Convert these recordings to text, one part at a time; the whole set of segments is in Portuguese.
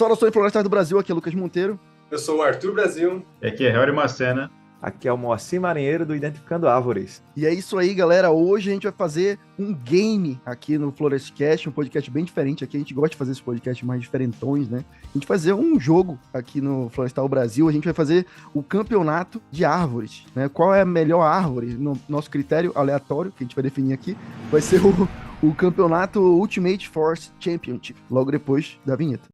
Saudações florestais do Brasil, aqui é Lucas Monteiro. Eu sou o Arthur Brasil. E aqui é Harry Macena. Aqui é o Moacir Marinheiro do Identificando Árvores. E é isso aí, galera. Hoje a gente vai fazer um game aqui no Florescast, um podcast bem diferente aqui. A gente gosta de fazer esses podcasts mais diferentões, né? A gente vai fazer um jogo aqui no Florestal Brasil. A gente vai fazer o campeonato de árvores, né? Qual é a melhor árvore? No nosso critério aleatório, que a gente vai definir aqui, vai ser o campeonato Ultimate Forest Championship, logo depois da vinheta.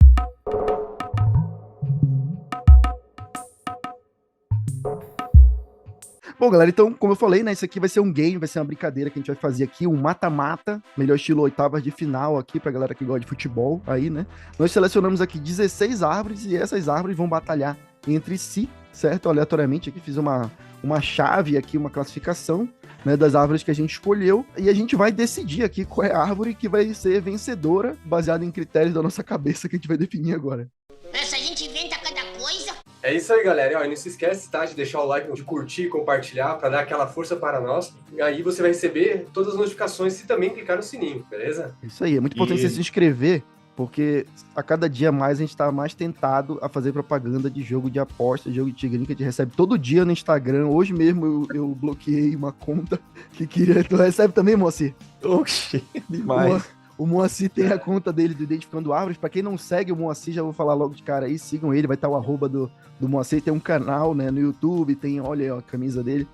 Bom, galera, então, como eu falei, né, isso aqui vai ser um game, vai ser uma brincadeira que a gente vai fazer aqui, um mata-mata, melhor estilo oitavas de final aqui, pra galera que gosta de futebol aí, né? Nós selecionamos aqui 16 árvores e essas árvores vão batalhar entre si, certo? Aleatoriamente aqui, fiz uma chave aqui, uma classificação, né, das árvores que a gente escolheu, e a gente vai decidir aqui qual é a árvore que vai ser vencedora, baseado em critérios da nossa cabeça que a gente vai definir agora. Essa gente inventa cada coisa. É isso aí, galera. E, ó, não se esquece, tá, de deixar o like, de curtir e compartilhar para dar aquela força para nós. E aí você vai receber todas as notificações se também clicar no sininho, beleza? Isso aí, é muito importante você se inscrever, porque a cada dia mais a gente tá mais tentado a fazer propaganda de jogo de aposta, jogo de tigrinho, que a gente recebe todo dia no Instagram. Hoje mesmo eu bloqueei uma conta que queria... Tu recebe também, Moacir? Oxi, demais. O Moacir tem a conta dele do Identificando Árvores. Pra quem não segue o Moacir, já vou falar logo de cara aí, sigam ele, vai estar o arroba do Moacir. Tem um canal, né, no YouTube, tem, olha aí, ó, a camisa dele.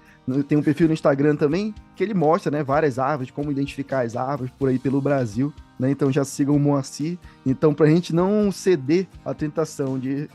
Tem um perfil no Instagram também, que ele mostra, né, várias árvores, como identificar as árvores por aí pelo Brasil, né, então já sigam o Moacir. Então, pra gente não ceder à tentação de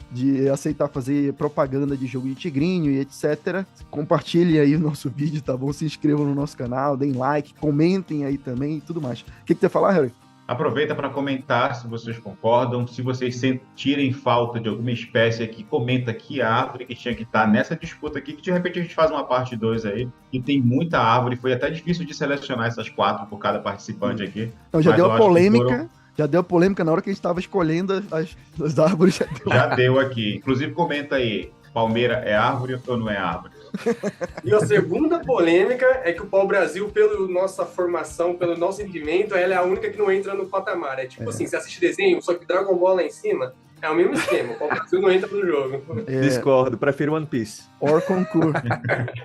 aceitar fazer propaganda de jogo de tigrinho e etc., compartilhem aí o nosso vídeo, tá bom? Se inscrevam no nosso canal, deem like, comentem aí também e tudo mais. O que você ia falar, Harry? Aproveita para comentar se vocês concordam, se vocês sentirem falta de alguma espécie aqui, comenta que árvore que tinha que estar nessa disputa aqui, que de repente a gente faz uma parte 2 aí, e tem muita árvore, foi até difícil de selecionar essas 4 por cada participante aqui. Então já deu a polêmica, já deu a polêmica na hora que a gente estava escolhendo as árvores. Já deu aqui, inclusive comenta aí, palmeira é árvore ou não é árvore? E a segunda polêmica é que o pau-brasil, pela nossa formação, pelo nosso entendimento, ela é a única que não entra no patamar. É tipo assim, você assiste desenho, só que Dragon Ball lá em cima, é o mesmo esquema. O pau-brasil não entra no jogo. Discordo, prefiro One Piece. Or concurso.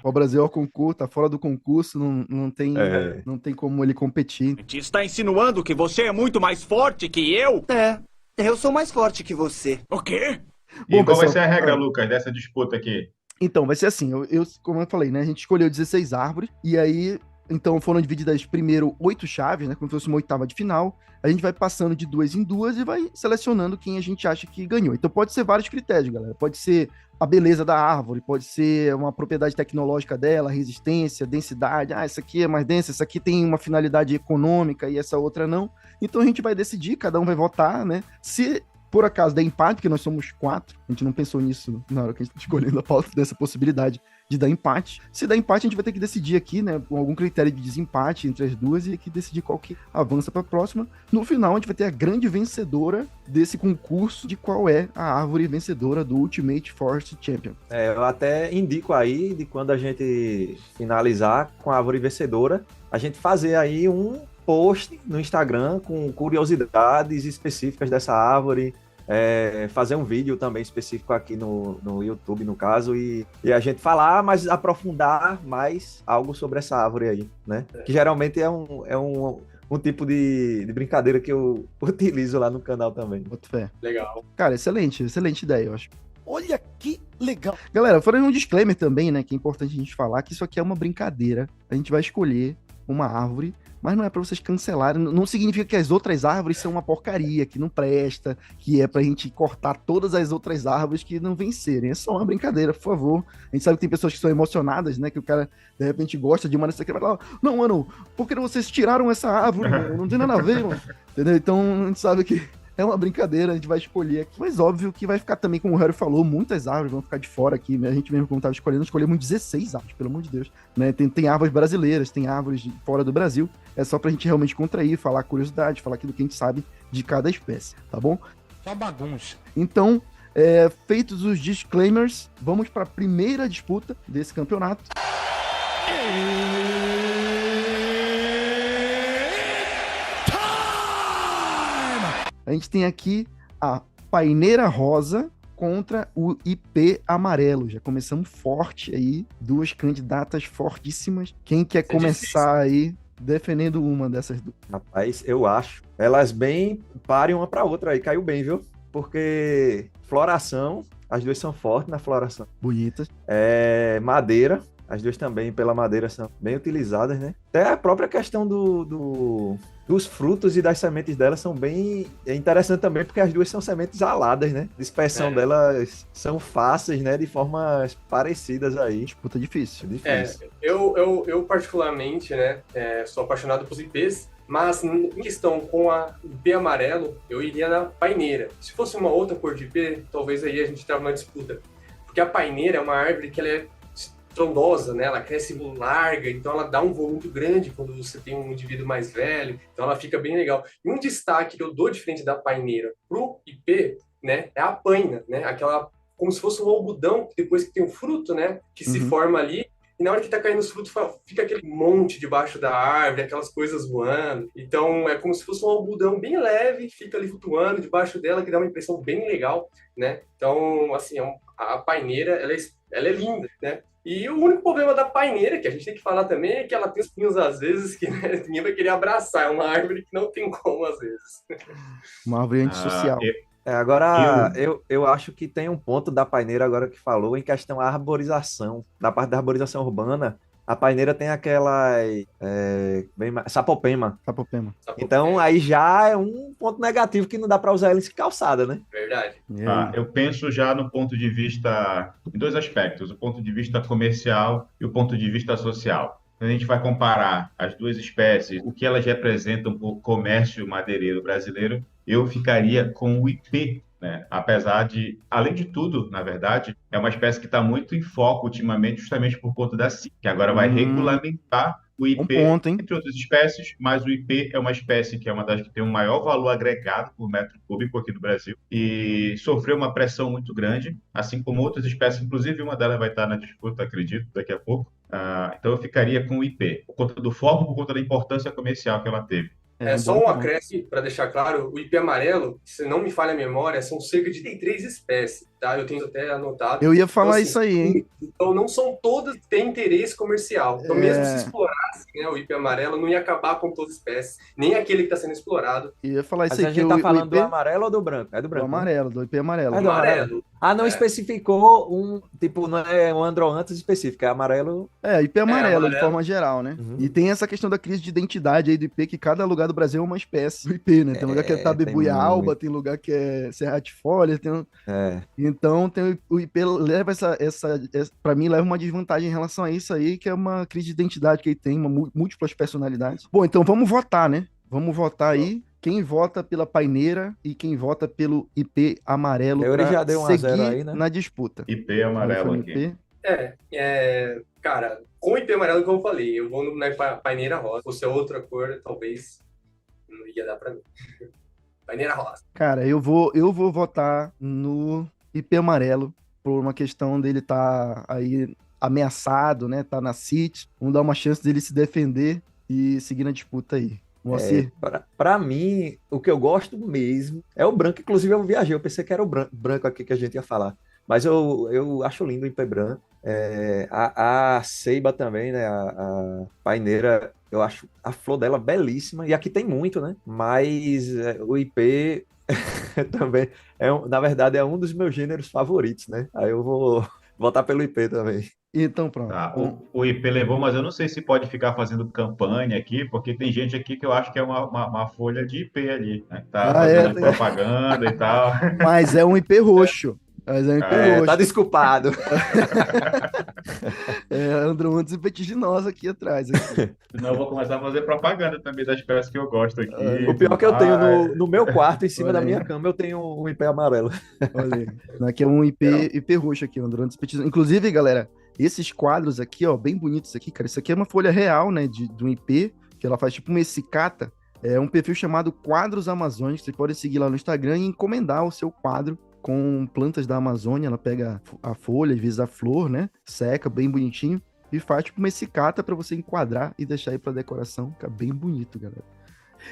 O Brasil é o concurso, tá fora do concurso, não tem como ele competir. Você está insinuando que você é muito mais forte que eu? Eu sou mais forte que você. O quê? E Bom, qual vai pessoal, ser a regra, Lucas, dessa disputa aqui? Então, vai ser assim, como eu falei, né, a gente escolheu 16 árvores, e aí, então foram divididas primeiro 8 chaves, né, como se fosse uma oitava de final, a gente vai passando de 2 em 2 e vai selecionando quem a gente acha que ganhou. Então pode ser vários critérios, galera, pode ser a beleza da árvore, pode ser uma propriedade tecnológica dela, resistência, densidade, essa aqui é mais densa, essa aqui tem uma finalidade econômica e essa outra não. Então a gente vai decidir, cada um vai votar, né, se... Por acaso, dá empate, porque nós somos 4, a gente não pensou nisso na hora que a gente tá escolhendo a pauta dessa possibilidade de dar empate. Se dá empate, a gente vai ter que decidir aqui, né, com algum critério de desempate entre as duas e aqui decidir qual que avança para a próxima. No final, a gente vai ter a grande vencedora desse concurso de qual é a árvore vencedora do Ultimate Forest Champion. Eu até indico aí, de quando a gente finalizar com a árvore vencedora, a gente fazer aí um post no Instagram com curiosidades específicas dessa árvore, fazer um vídeo também específico aqui no YouTube, no caso, e a gente falar, mas aprofundar mais algo sobre essa árvore aí, né? Que geralmente é um tipo de brincadeira que eu utilizo lá no canal também. Boto fé. Legal. Cara, excelente ideia, eu acho. Olha que legal. Galera, fora um disclaimer também, né, que é importante a gente falar, que isso aqui é uma brincadeira. A gente vai escolher uma árvore, mas não é pra vocês cancelarem, não significa que as outras árvores são uma porcaria, que não presta, que é pra gente cortar todas as outras árvores que não vencerem. É só uma brincadeira, por favor. A gente sabe que tem pessoas que são emocionadas, né, que o cara, de repente, gosta de uma dessa aqui, vai falar, não, mano, por que vocês tiraram essa árvore, mano? Não tem nada a ver, mano. Entendeu? Então, a gente sabe que é uma brincadeira, a gente vai escolher aqui. Mas óbvio que vai ficar também, como o Harry falou, muitas árvores vão ficar de fora aqui, né? A gente mesmo, como estava escolhemos 16 árvores, pelo amor de Deus. Né? Tem árvores brasileiras, tem árvores de fora do Brasil. É só pra gente realmente contrair, falar curiosidade, falar aquilo que a gente sabe de cada espécie, tá bom? Só bagunça. Então, feitos os disclaimers, vamos para a primeira disputa desse campeonato. A gente tem aqui a paineira rosa contra o IP amarelo. Já começamos forte aí, duas candidatas fortíssimas. Quem quer começar aí defendendo uma dessas duas? Rapaz, eu acho. Elas bem parem uma pra outra aí. Caiu bem, viu? Porque floração, as duas são fortes na floração. Bonitas. Madeira, as duas também pela madeira são bem utilizadas, né? Até a própria questão dos frutos e das sementes delas são bem interessante também, porque as duas são sementes aladas, né? A dispersão delas são fáceis, né? De formas parecidas aí. Disputa difícil. Eu particularmente, né, sou apaixonado por IPs, mas em questão com a IP amarelo, eu iria na paineira. Se fosse uma outra cor de IP, talvez aí a gente tava numa disputa. Porque a paineira é uma árvore que ela é frondosa, né? Ela cresce larga, então ela dá um voo muito grande quando você tem um indivíduo mais velho, então ela fica bem legal. E um destaque que eu dou diferente da paineira pro IP, né, é a paina, né? Aquela, como se fosse um algodão, depois que tem o fruto, né, que se forma ali, e na hora que tá caindo os frutos, fica aquele monte debaixo da árvore, aquelas coisas voando. Então é como se fosse um algodão bem leve, fica ali flutuando debaixo dela, que dá uma impressão bem legal, né? Então, assim, a paineira, ela é linda, né? E o único problema da paineira, que a gente tem que falar também, é que ela tem espinhos às vezes que, né, ninguém vai querer abraçar. É uma árvore que não tem como às vezes. Uma árvore antissocial. Agora, eu acho que tem um ponto da paineira agora que falou em questão da arborização. Da parte da arborização urbana, a paineira tem aquela sapopema. Sapopema. Então, aí já é um ponto negativo que não dá para usar ela em calçada, né? Verdade. Eu penso já no ponto de vista, em dois aspectos, o ponto de vista comercial e o ponto de vista social. Quando a gente vai comparar as duas espécies, o que elas representam para o comércio madeireiro brasileiro, eu ficaria com o IP, né? Apesar de, além de tudo, na verdade, é uma espécie que está muito em foco ultimamente, justamente por conta da CIT, que agora vai regulamentar o IP, entre outras espécies, mas o IP é uma espécie que é uma das que tem um maior valor agregado por metro cúbico aqui no Brasil e sofreu uma pressão muito grande, assim como outras espécies, inclusive uma delas vai estar na disputa, acredito, daqui a pouco. Então eu ficaria com o IP, por conta do foco, por conta da importância comercial que ela teve. Só um acréscimo, para deixar claro, o IP amarelo, se não me falha a memória, são cerca de 3 espécies, tá? Eu tenho até anotado. Eu ia falar isso aí, hein? Então, não são todas que têm interesse comercial. Então, mesmo se explorasse, né, o IP amarelo, não ia acabar com todas as espécies, nem aquele que está sendo explorado. Eu ia falar isso aí. Mas a gente tá falando do amarelo ou do branco? É do branco. Do amarelo, do IP amarelo. Do amarelo. Não especificou não é um androantes específico, é amarelo. IP amarelo, de forma geral, né? E tem essa questão da crise de identidade aí do IP, que cada lugar do Brasil é uma espécie do IP, né? Tem lugar que é tabebuialba, tem lugar que é serratifolia, Então, o IP leva pra mim, leva uma desvantagem em relação a isso aí, que é uma crise de identidade que ele tem, múltiplas personalidades. Bom, então vamos votar, né? Vamos votar aí. Quem vota pela paineira e quem vota pelo IP amarelo já deu 1 a 0 seguir aí, né? na disputa. IP amarelo aqui. Cara, com o IP amarelo, como eu falei, eu vou na paineira rosa. Se fosse outra cor, talvez não ia dar pra mim. Paineira rosa. Cara, eu vou votar no IP amarelo por uma questão dele tá aí ameaçado, né? Tá na City. Vamos dar uma chance dele se defender e seguir na disputa aí. Pra mim, o que eu gosto mesmo é o branco. Inclusive, eu viajei, eu pensei que era o branco aqui que a gente ia falar. Mas eu acho lindo o IP branco. A ceiba também, né? A paineira, eu acho a flor dela belíssima. E aqui tem muito, né? Mas o IP também, na verdade, é um dos meus gêneros favoritos, né? Aí eu vou votar pelo IP também. Então, pronto. O IP levou, mas eu não sei se pode ficar fazendo campanha aqui, porque tem gente aqui que eu acho que é uma folha de IP ali, né? Tá fazendo propaganda e tal. Mas é um IP roxo. Tá desculpado. Androantes e vertiginosa aqui atrás. Senão eu vou começar a fazer propaganda também das peças que eu gosto aqui. O pior que eu tenho no meu quarto, em cima da minha cama, eu tenho um IP amarelo. Olha aí. Aqui é um IP roxo aqui, Androantes e vertiginosa. Inclusive, galera, esses quadros aqui, ó, bem bonitos aqui, cara. Isso aqui é uma folha real, né, de um IP, que ela faz tipo uma essicata. É um perfil chamado Quadros Amazônicos. Vocês podem seguir lá no Instagram e encomendar o seu quadro com plantas da Amazônia. Ela pega a folha, às vezes a flor, né? Seca, bem bonitinho. E faz tipo uma essicata para você enquadrar e deixar aí para decoração. Fica bem bonito, galera.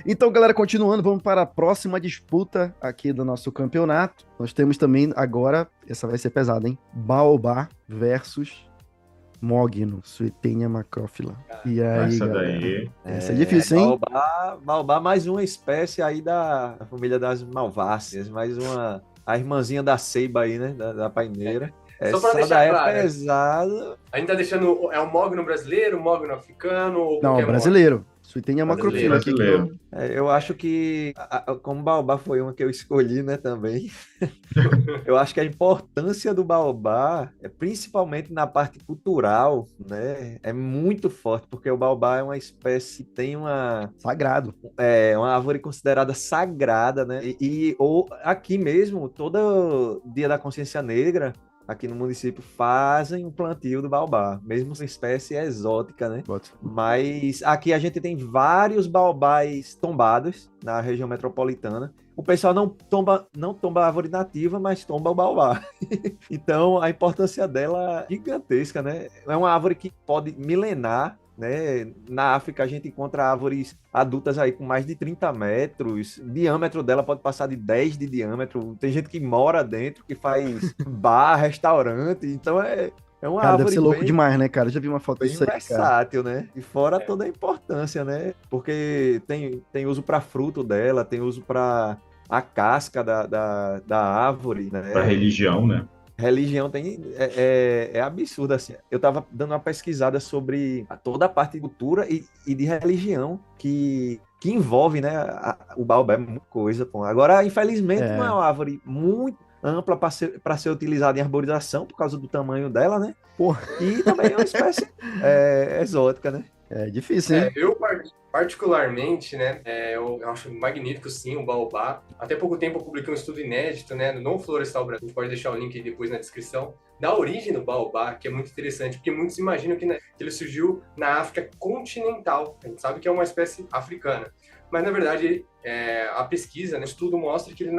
Então, galera, continuando, vamos para a próxima disputa aqui do nosso campeonato. Nós temos também agora, essa vai ser pesada, hein? Baobá versus Mogno, Suetenia macrófila. E aí, Essa galera? daí. Essa é difícil, hein? Baobá, mais uma espécie aí da família das malváceas, mais uma, a irmãzinha da ceiba aí, né, da paineira. Só pra Essa deixar daí claro, é pesada. a gente tá deixando, é o mogno brasileiro, o mogno africano ou Não, qualquer brasileiro. Suetenia macrófila aqui. Brasileiro. Eu acho que, como baobá foi uma que eu escolhi, né, também, eu acho que a importância do baobá, principalmente na parte cultural, né, é muito forte, porque o baobá é uma espécie que tem Sagrado. uma árvore considerada sagrada, né, ou aqui mesmo, todo Dia da Consciência Negra, aqui no município, fazem um plantio do baobá, mesmo uma espécie exótica, né? Mas aqui a gente tem vários baobás tombados na região metropolitana. O pessoal não tomba a árvore nativa, mas tomba o baobá. Então, a importância dela é gigantesca, né? É uma árvore que pode milenar, né? Na África a gente encontra árvores adultas aí com mais de 30 metros, o diâmetro dela pode passar de 10 de diâmetro, tem gente que mora dentro, que faz bar, restaurante, então é uma Cara, árvore deve ser louco bem, demais, né, cara? Eu já vi uma foto bem disso aí, cara. versátil, né? E fora toda a importância, né? Porque tem uso para fruto dela, tem uso para a casca da árvore, né? Para religião, né? Religião é absurdo, assim. Eu tava dando uma pesquisada sobre toda a parte de cultura e de religião que envolve, né, o baobá, é muita coisa, pô. Agora, infelizmente, não é uma árvore muito ampla para ser utilizada em arborização por causa do tamanho dela, né? Porra. E também é uma espécie exótica, né? É difícil, hein? Eu particularmente, né, eu acho magnífico, sim, o baobá. Até pouco tempo eu publiquei um estudo inédito, né, no Florestal Brasil, a gente pode deixar o link aí depois na descrição, da origem do baobá, que é muito interessante, porque muitos imaginam que ele surgiu na África continental. A gente sabe que é uma espécie africana. Mas, na verdade, a pesquisa, né, o estudo mostra que ele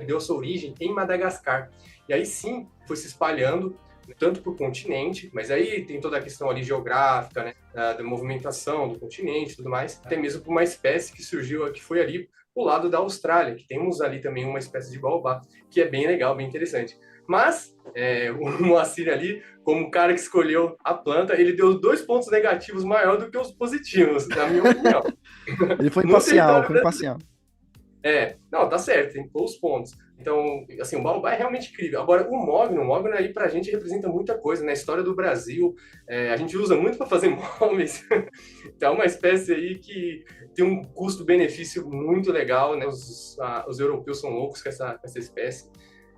deu sua origem em Madagascar. E aí, sim, foi se espalhando tanto para o continente, mas aí tem toda a questão ali geográfica, né, da movimentação do continente e tudo mais, até mesmo para uma espécie que surgiu, que foi ali pro lado da Austrália, que temos ali também uma espécie de baobá, que é bem legal, bem interessante. Mas o Moacir ali, como o cara que escolheu a planta, ele deu 2 pontos negativos maior do que os positivos, na minha opinião. Ele foi imparcial, foi imparcial. Não, tá certo, tem que pôr os pontos. Então, assim, o baobá é realmente incrível. Agora, o mogno aí pra gente representa muita coisa, na história do Brasil, a gente usa muito para fazer móveis. Então, é uma espécie aí que tem um custo-benefício muito legal, né? Os europeus são loucos com essa espécie.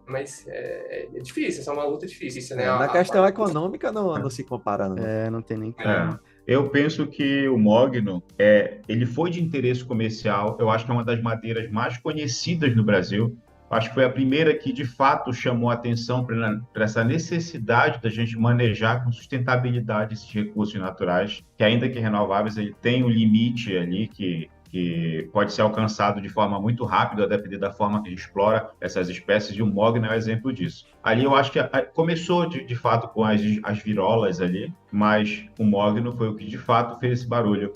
Mas é difícil, essa é uma luta difícil, né? Na questão econômica não se compara, não. Não tem nem como. Eu penso que o mogno, ele foi de interesse comercial, eu acho que é uma das madeiras mais conhecidas no Brasil. Acho que foi a primeira que, de fato, chamou a atenção para essa necessidade da gente manejar com sustentabilidade esses recursos naturais, que ainda que renováveis, ele tem um limite ali que pode ser alcançado de forma muito rápida, a depender da forma que a gente explora essas espécies, e o mogno é um exemplo disso. Ali eu acho que começou, de fato, com as virolas ali, mas o mogno foi o que, de fato, fez esse barulho,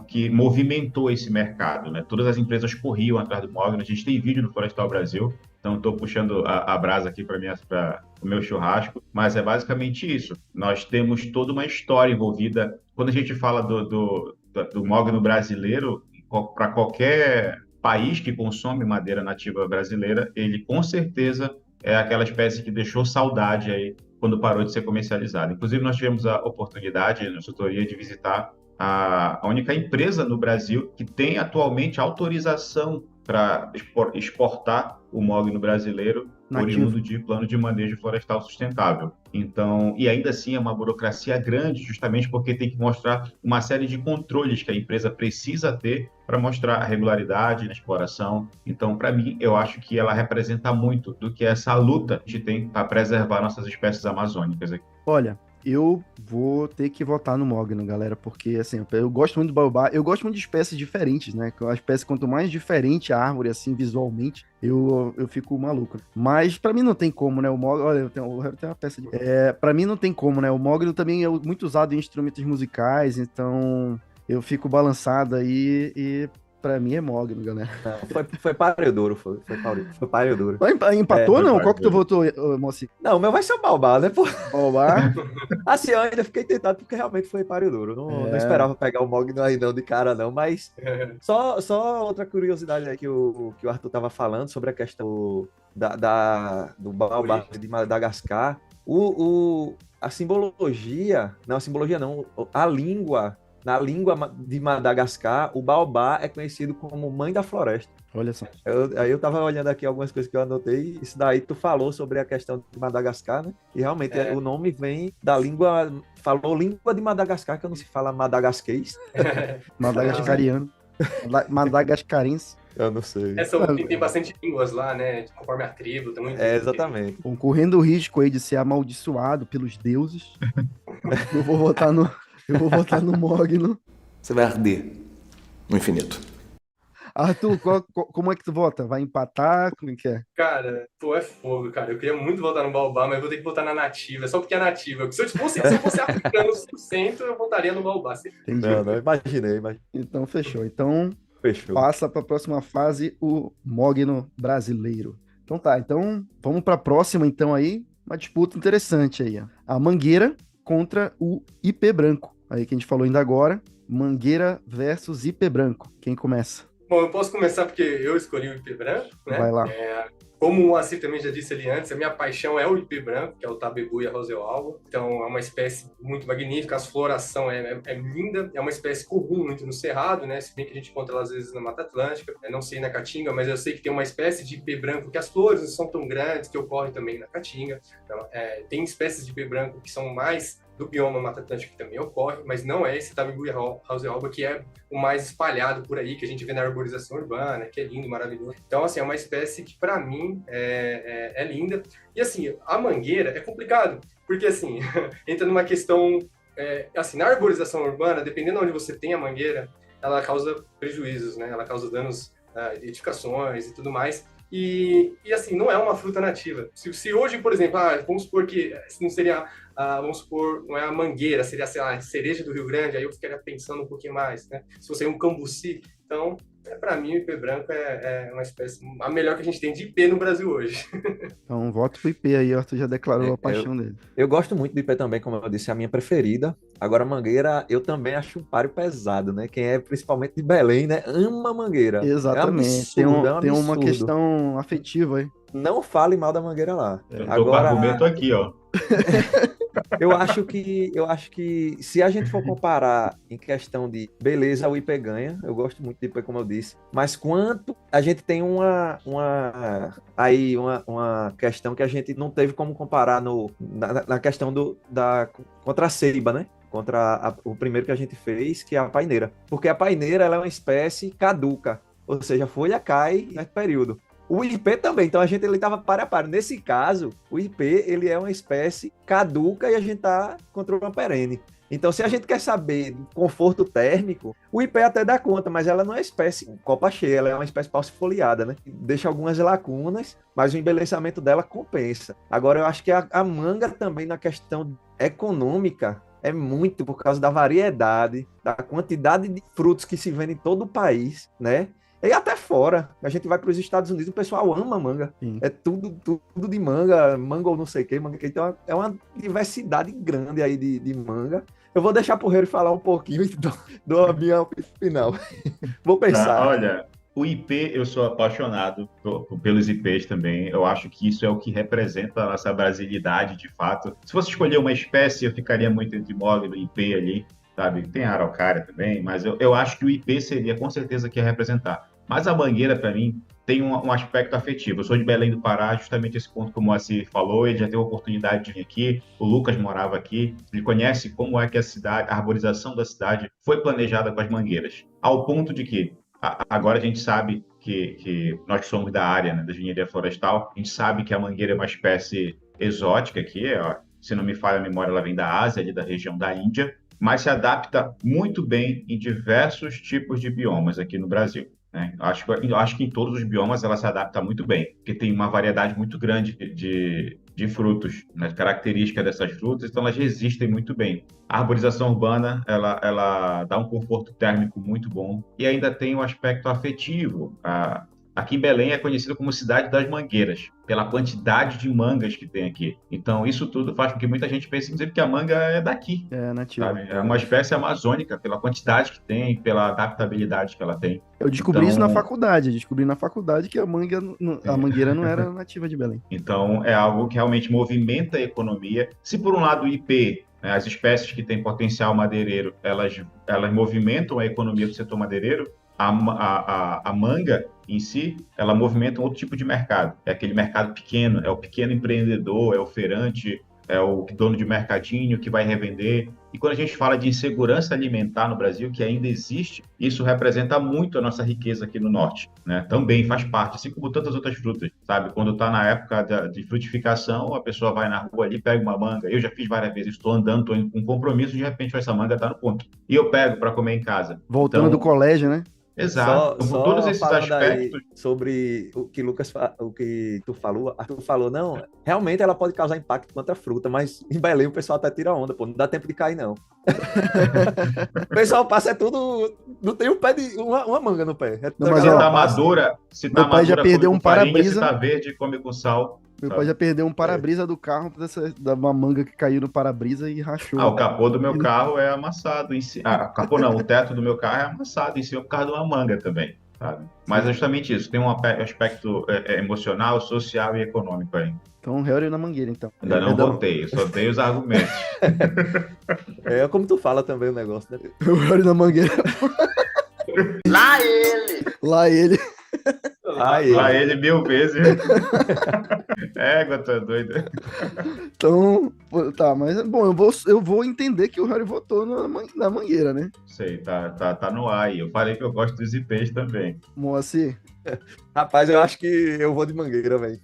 que movimentou esse mercado, né? Todas as empresas corriam atrás do mogno. A gente tem vídeo no Florestal Brasil, então estou puxando a brasa aqui para o meu churrasco, mas é basicamente isso. Nós temos toda uma história envolvida. Quando a gente fala do mogno brasileiro, para qualquer país que consome madeira nativa brasileira, ele com certeza é aquela espécie que deixou saudade aí quando parou de ser comercializada. Inclusive, nós tivemos a oportunidade, na consultoria, de visitar a única empresa no Brasil que tem atualmente autorização para exportar o mogno brasileiro oriundo de plano de manejo florestal sustentável. Então, e ainda assim é uma burocracia grande, justamente porque tem que mostrar uma série de controles que a empresa precisa ter para mostrar a regularidade na exploração. Então, para mim, eu acho que ela representa muito do que essa luta que a gente tem para preservar nossas espécies amazônicas aqui. Olha, eu vou ter que votar no mogno, galera, porque, assim, eu gosto muito do baobá, eu gosto muito de espécies diferentes, né? A espécie, quanto mais diferente a árvore, assim, visualmente, eu fico maluco. Mas, pra mim, não tem como, né? O mogno, olha, eu tenho uma peça de... pra mim, não tem como, né? O mogno também é muito usado em instrumentos musicais, então eu fico balançado aí e Pra mim é mogno, galera. Não, foi Paridouro, foi Paridouro. Mas empatou ou não? Qual que tu votou, Moacir? Não, o meu vai ser o Baobá, né, pô? Baobá? Assim, eu ainda fiquei tentado porque realmente foi Paridouro. Não esperava pegar o Mogno aí não de cara, não, mas só outra curiosidade aí que o Arthur tava falando sobre a questão do Baobá de Madagascar. A simbologia, a língua, na língua de Madagascar, o Baobá é conhecido como mãe da floresta. Olha só. Aí eu tava olhando aqui algumas coisas que eu anotei, isso daí tu falou sobre a questão de Madagascar, né? E realmente o nome vem da língua, falou língua de Madagascar, que eu não se fala madagasquês. Madagascariano. Madagascarense. Eu não sei. Tem bastante línguas lá, né? Conforme a tribo. Tem muito exatamente. Bom, correndo o risco aí de ser amaldiçoado pelos deuses, eu vou votar no Mogno. Você vai arder no infinito. Arthur, como é que tu vota? Vai empatar? Como é que é? Cara, é fogo, cara. Eu queria muito votar no Baobá, mas eu vou ter que votar na nativa, só porque é nativa. Se eu fosse africano 100%, eu votaria no Baobá. Entendi. Não, imaginei. Então, fechou. Então, Fechou. passa para a próxima fase o Mogno brasileiro. Então tá, então vamos para a próxima então aí, uma disputa interessante aí, ó. A Mangueira contra o IP Branco. Aí que a gente falou ainda agora, Mangueira versus IP Branco. Quem começa? Bom, eu posso começar porque eu escolhi o IP branco, né? Vai lá. Como o Moacir também já disse ali antes, a minha paixão é o IP branco, que é o Tabebuia roseoalba. Então, é uma espécie muito magnífica, a floração é linda, é uma espécie comum muito no Cerrado, né? Se bem que a gente encontra ela às vezes na Mata Atlântica, não sei na Caatinga, mas eu sei que tem uma espécie de IP branco que as flores não são tão grandes, que ocorre também na Caatinga. Então, tem espécies de IP branco que são mais do bioma Mata Atlântica que também ocorre, mas não é esse Tabebuia roseoalba que é o mais espalhado por aí, que a gente vê na arborização urbana, que é lindo, maravilhoso. Então, assim, é uma espécie que, para mim, é linda. E, assim, a mangueira é complicado, porque, assim, entra numa questão... assim, na arborização urbana, dependendo de onde você tem a mangueira, ela causa prejuízos, né? Ela causa danos a edificações e tudo mais. E, assim, não é uma fruta nativa. Se hoje, por exemplo, vamos supor que não seria... vamos supor, não é a mangueira, seria, sei lá, a cereja do Rio Grande, aí eu ficaria pensando um pouquinho mais, né? Se fosse um cambuci, então, para mim, o IP branco é uma espécie, a melhor que a gente tem de IP no Brasil hoje. Então, voto pro IP aí, o Arthur já declarou a paixão dele. Eu gosto muito do IP também, como eu disse, é a minha preferida. Agora, Mangueira, eu também acho um páreo pesado, né? Quem é principalmente de Belém, né? Ama Mangueira. Exatamente. É um absurdo, tem uma absurdo. questão afetiva aí. Não fale mal da Mangueira lá. Eu tô com o argumento aqui, ó. Eu acho que se a gente for comparar em questão de beleza, o IP ganha. Eu gosto muito do IP, como eu disse. Mas quanto a gente tem uma questão que a gente não teve como comparar na questão contra a ceiba, né? Contra o primeiro que a gente fez, que é a paineira. Porque a paineira ela é uma espécie caduca. Ou seja, a folha cai nesse período. O IP também, então a gente estava para a par. Nesse caso, o IP ele é uma espécie caduca e a gente está contra uma perene. Então, se a gente quer saber do conforto térmico, o IP até dá conta, mas ela não é espécie copa cheia, ela é uma espécie falsifoliada, né? Deixa algumas lacunas, mas o embelezamento dela compensa. Agora, eu acho que a manga também, na questão econômica, é muito por causa da variedade, da quantidade de frutos que se vendem em todo o país, né? E até fora, a gente vai para os Estados Unidos, o pessoal ama manga. Sim. É tudo de manga ou não sei o que, manga. Então é uma diversidade grande aí de manga. Eu vou deixar pro Reiro falar um pouquinho e dou a minha final. Vou pensar. Olha, o IP, eu sou apaixonado pelos IPs também. Eu acho que isso é o que representa a nossa brasilidade, de fato. Se fosse escolher uma espécie, eu ficaria muito entre mogno e IP ali, sabe? Tem a araucária também, mas eu acho que o IP seria com certeza que ia representar. Mas a mangueira, para mim, tem um aspecto afetivo. Eu sou de Belém do Pará, justamente esse ponto que o Moacir falou, ele já teve a oportunidade de vir aqui, o Lucas morava aqui, ele conhece como é que a arborização da cidade foi planejada com as mangueiras. Ao ponto de que, agora a gente sabe que nós somos da área, né, da engenharia florestal, a gente sabe que a mangueira é uma espécie exótica aqui, se não me falha a memória, ela vem da Ásia, ali da região da Índia, mas se adapta muito bem em diversos tipos de biomas aqui no Brasil. Eu acho que em todos os biomas ela se adapta muito bem, porque tem uma variedade muito grande de frutos, né, características dessas frutas, então elas resistem muito bem. A arborização urbana, ela dá um conforto térmico muito bom e ainda tem um aspecto afetivo. Aqui em Belém é conhecido como Cidade das Mangueiras, pela quantidade de mangas que tem aqui. Então, isso tudo faz com que muita gente pense, inclusive, que a manga é daqui. É nativa. Sabe? É uma espécie amazônica, pela quantidade que tem, pela adaptabilidade que ela tem. Eu descobri isso na faculdade. Eu descobri na faculdade que a mangueira não era nativa de Belém. Então, é algo que realmente movimenta a economia. Se, por um lado, o IP, né, as espécies que têm potencial madeireiro, elas movimentam a economia do setor madeireiro, a manga em si, ela movimenta um outro tipo de mercado. É aquele mercado pequeno, é o pequeno empreendedor, é o feirante, é o dono de mercadinho que vai revender. E quando a gente fala de insegurança alimentar no Brasil, que ainda existe, isso representa muito a nossa riqueza aqui no norte, né? Também faz parte, assim como tantas outras frutas, sabe? Quando está na época de frutificação, a pessoa vai na rua ali, pega uma manga. Eu já fiz várias vezes, estou andando, estou em um compromisso, de repente essa manga está no ponto. E eu pego para comer em casa. Voltando do colégio, né? Exato. Só todos esses aspectos. Sobre o que o que tu falou, Arthur falou, não, realmente ela pode causar impacto contra a fruta, mas em Belém o pessoal até tira onda, pô, não dá tempo de cair, não. O pessoal passa tudo, não tem um pé de uma manga no pé. Não, mas se tá madura, meu pai já perdeu um para-brisa. Se tá verde, come com sal. Meu pai já perdeu um para-brisa do carro da uma manga que caiu no para-brisa e rachou. O capô do meu carro é amassado em si. O capô não, o teto do meu carro é amassado em cima por causa de uma manga também, sabe? Mas é justamente isso, tem um aspecto emocional, social e econômico aí. Então, Harry na mangueira, então. Ainda não voltei, eu só dei os argumentos. É como tu fala também o negócio, né? O Harry na mangueira. Lá ele! Lá ele. Lá ele 1000 vezes. Tu é doido. Então, tá, mas bom, eu vou entender que o Harry votou na mangueira, né? Sei, tá no ar aí. Eu falei que eu gosto dos IPs também. Moacir. Rapaz, eu acho que eu vou de mangueira, velho.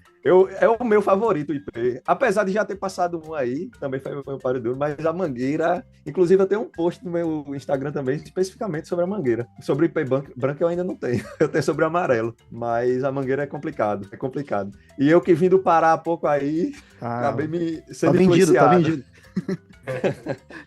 É o meu favorito, o IP. Apesar de já ter passado um aí, também foi um páreo duro, mas a mangueira... Inclusive, eu tenho um post no meu Instagram também, especificamente sobre a mangueira. Sobre o IP branco eu ainda não tenho. Eu tenho sobre o amarelo. Mas a mangueira é complicado. E eu que vim do Pará há pouco aí, acabei me sendo influenciado. Tá vendido.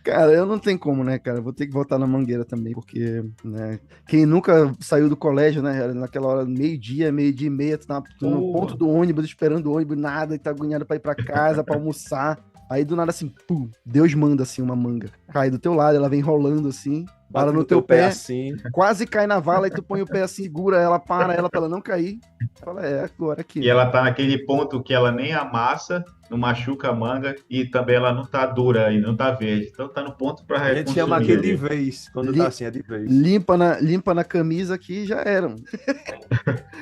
Cara, eu não tenho como, né, cara? Vou ter que voltar na mangueira também, porque, né, quem nunca saiu do colégio, né, naquela hora, meio-dia e meia, tu no ponto do ônibus, esperando o ônibus, nada, e tá agoniado pra ir pra casa, pra almoçar. Aí, do nada, assim, pum, Deus manda, assim, uma manga. Cai do teu lado, ela vem rolando, assim, para no teu pé, assim. Quase cai na vala, e tu põe o pé assim, segura ela, para ela, pra ela não cair. Fala, agora aqui. E ela tá naquele ponto que ela nem amassa, não machuca a manga, e também ela não tá dura e não tá verde. Então tá no ponto pra A gente chama aquele de vez, quando tá assim, é de vez. Limpa na camisa aqui já eram.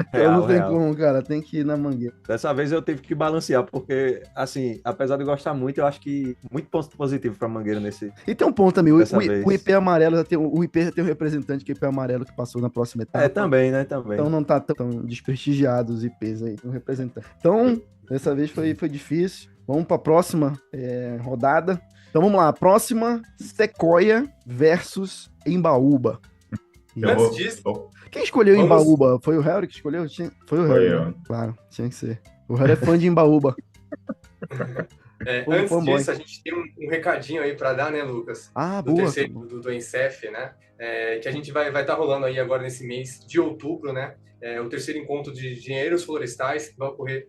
Então não tem como, cara, tem que ir na mangueira. Dessa vez eu tive que balancear, porque, assim, apesar de gostar muito, eu acho que muito ponto positivo pra mangueira nesse. E tem um ponto também, o IP amarelo já tem o IP já tem um representante que é o IP amarelo que passou na próxima etapa. Também, né? Também. Então não tá tão desprestigiado os IPs aí, um representante. Então, dessa vez foi difícil. Vamos para a próxima rodada. Então vamos lá, próxima, Sequoia versus Embaúba. Antes disso... Quem escolheu Embaúba? Foi o Harry que escolheu? Foi o Harry. Eu. Claro, tinha que ser. O Harry é fã de Embaúba. Antes disso, a gente tem um recadinho aí para dar, né, Lucas? Do boa. Terceiro do ENCEF, né? Que a gente vai estar rolando aí agora nesse mês de outubro, né? O terceiro encontro de engenheiros florestais que vai ocorrer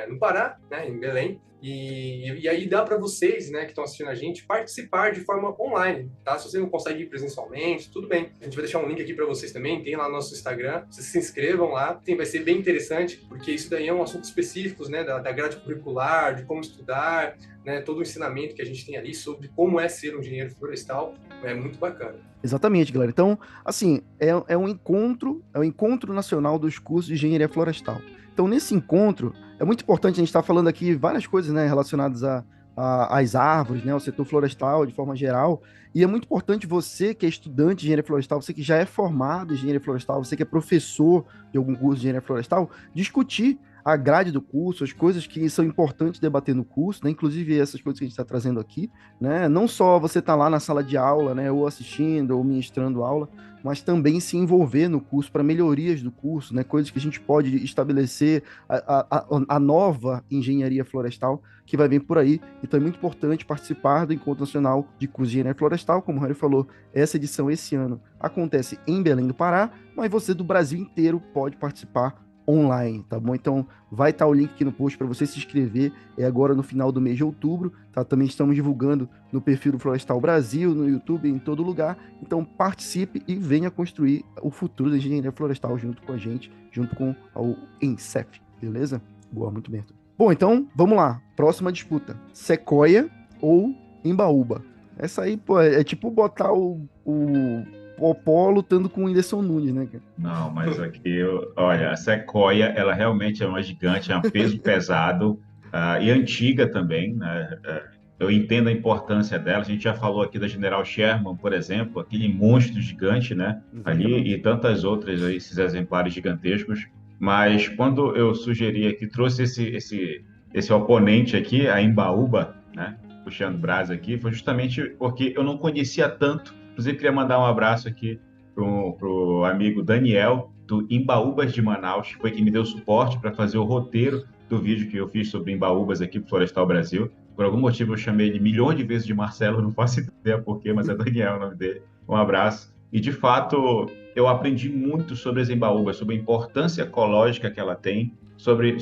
no Pará, né, em Belém. E aí dá para vocês, né, que estão assistindo a gente, participar de forma online, tá? Se você não consegue ir presencialmente, tudo bem. A gente vai deixar um link aqui para vocês também, tem lá no nosso Instagram. Vocês se inscrevam lá, vai ser bem interessante, porque isso daí é um assunto específico, né, da grade curricular, de como estudar, né, todo o ensinamento que a gente tem ali sobre como é ser um engenheiro florestal, é muito bacana. Exatamente, galera. Então, assim, é um encontro nacional dos cursos de engenharia florestal. Então, nesse encontro, é muito importante, a gente estar falando aqui várias coisas, né, relacionadas às árvores, né, ao setor florestal de forma geral, e é muito importante você que é estudante de engenharia florestal, você que já é formado em engenharia florestal, você que é professor de algum curso de engenharia florestal, discutir a grade do curso, as coisas que são importantes debater no curso, né? Inclusive essas coisas que a gente está trazendo aqui, né? Não só você tá lá na sala de aula, né? Ou assistindo, ou ministrando aula, mas também se envolver no curso para melhorias do curso, né? Coisas que a gente pode estabelecer, a nova engenharia florestal que vai vir por aí. Então é muito importante participar do Encontro Nacional de Curso de Engenharia Florestal, como o Harry falou, essa edição esse ano acontece em Belém do Pará, mas você do Brasil inteiro pode participar online, tá bom? Então vai estar o link aqui no post para você se inscrever, é agora no final do mês de outubro, tá? Também estamos divulgando no perfil do Florestal Brasil, no YouTube, em todo lugar, então participe e venha construir o futuro da engenharia florestal junto com a gente, junto com o ENCEF, beleza? Boa, muito bem, Arthur. Bom, então, vamos lá, próxima disputa, Sequoia ou Embaúba? Essa aí, pô, é tipo botar o Popó lutando com o Whindersson Nunes, né, cara? Não, mas aqui, olha, a Sequoia, ela realmente é uma gigante, é um peso pesado e antiga também, né? Eu entendo a importância dela. A gente já falou aqui da General Sherman, por exemplo, aquele monstro gigante, né? Ali e tantas outras, aí, esses exemplares gigantescos. Mas quando eu sugeri aqui, trouxe esse oponente aqui, a Embaúba, né? Puxando brasa aqui, foi justamente porque eu não conhecia tanto. Inclusive, queria mandar um abraço aqui pro amigo Daniel, do Embaúbas de Manaus, que foi quem me deu suporte para fazer o roteiro do vídeo que eu fiz sobre Embaúbas aqui pro Florestal Brasil. Por algum motivo, eu chamei ele milhões de vezes de Marcelo, não faço ideia por quê, mas é Daniel o nome dele. Um abraço. E, de fato, eu aprendi muito sobre as embaúbas, sobre a importância ecológica que ela tem, sobre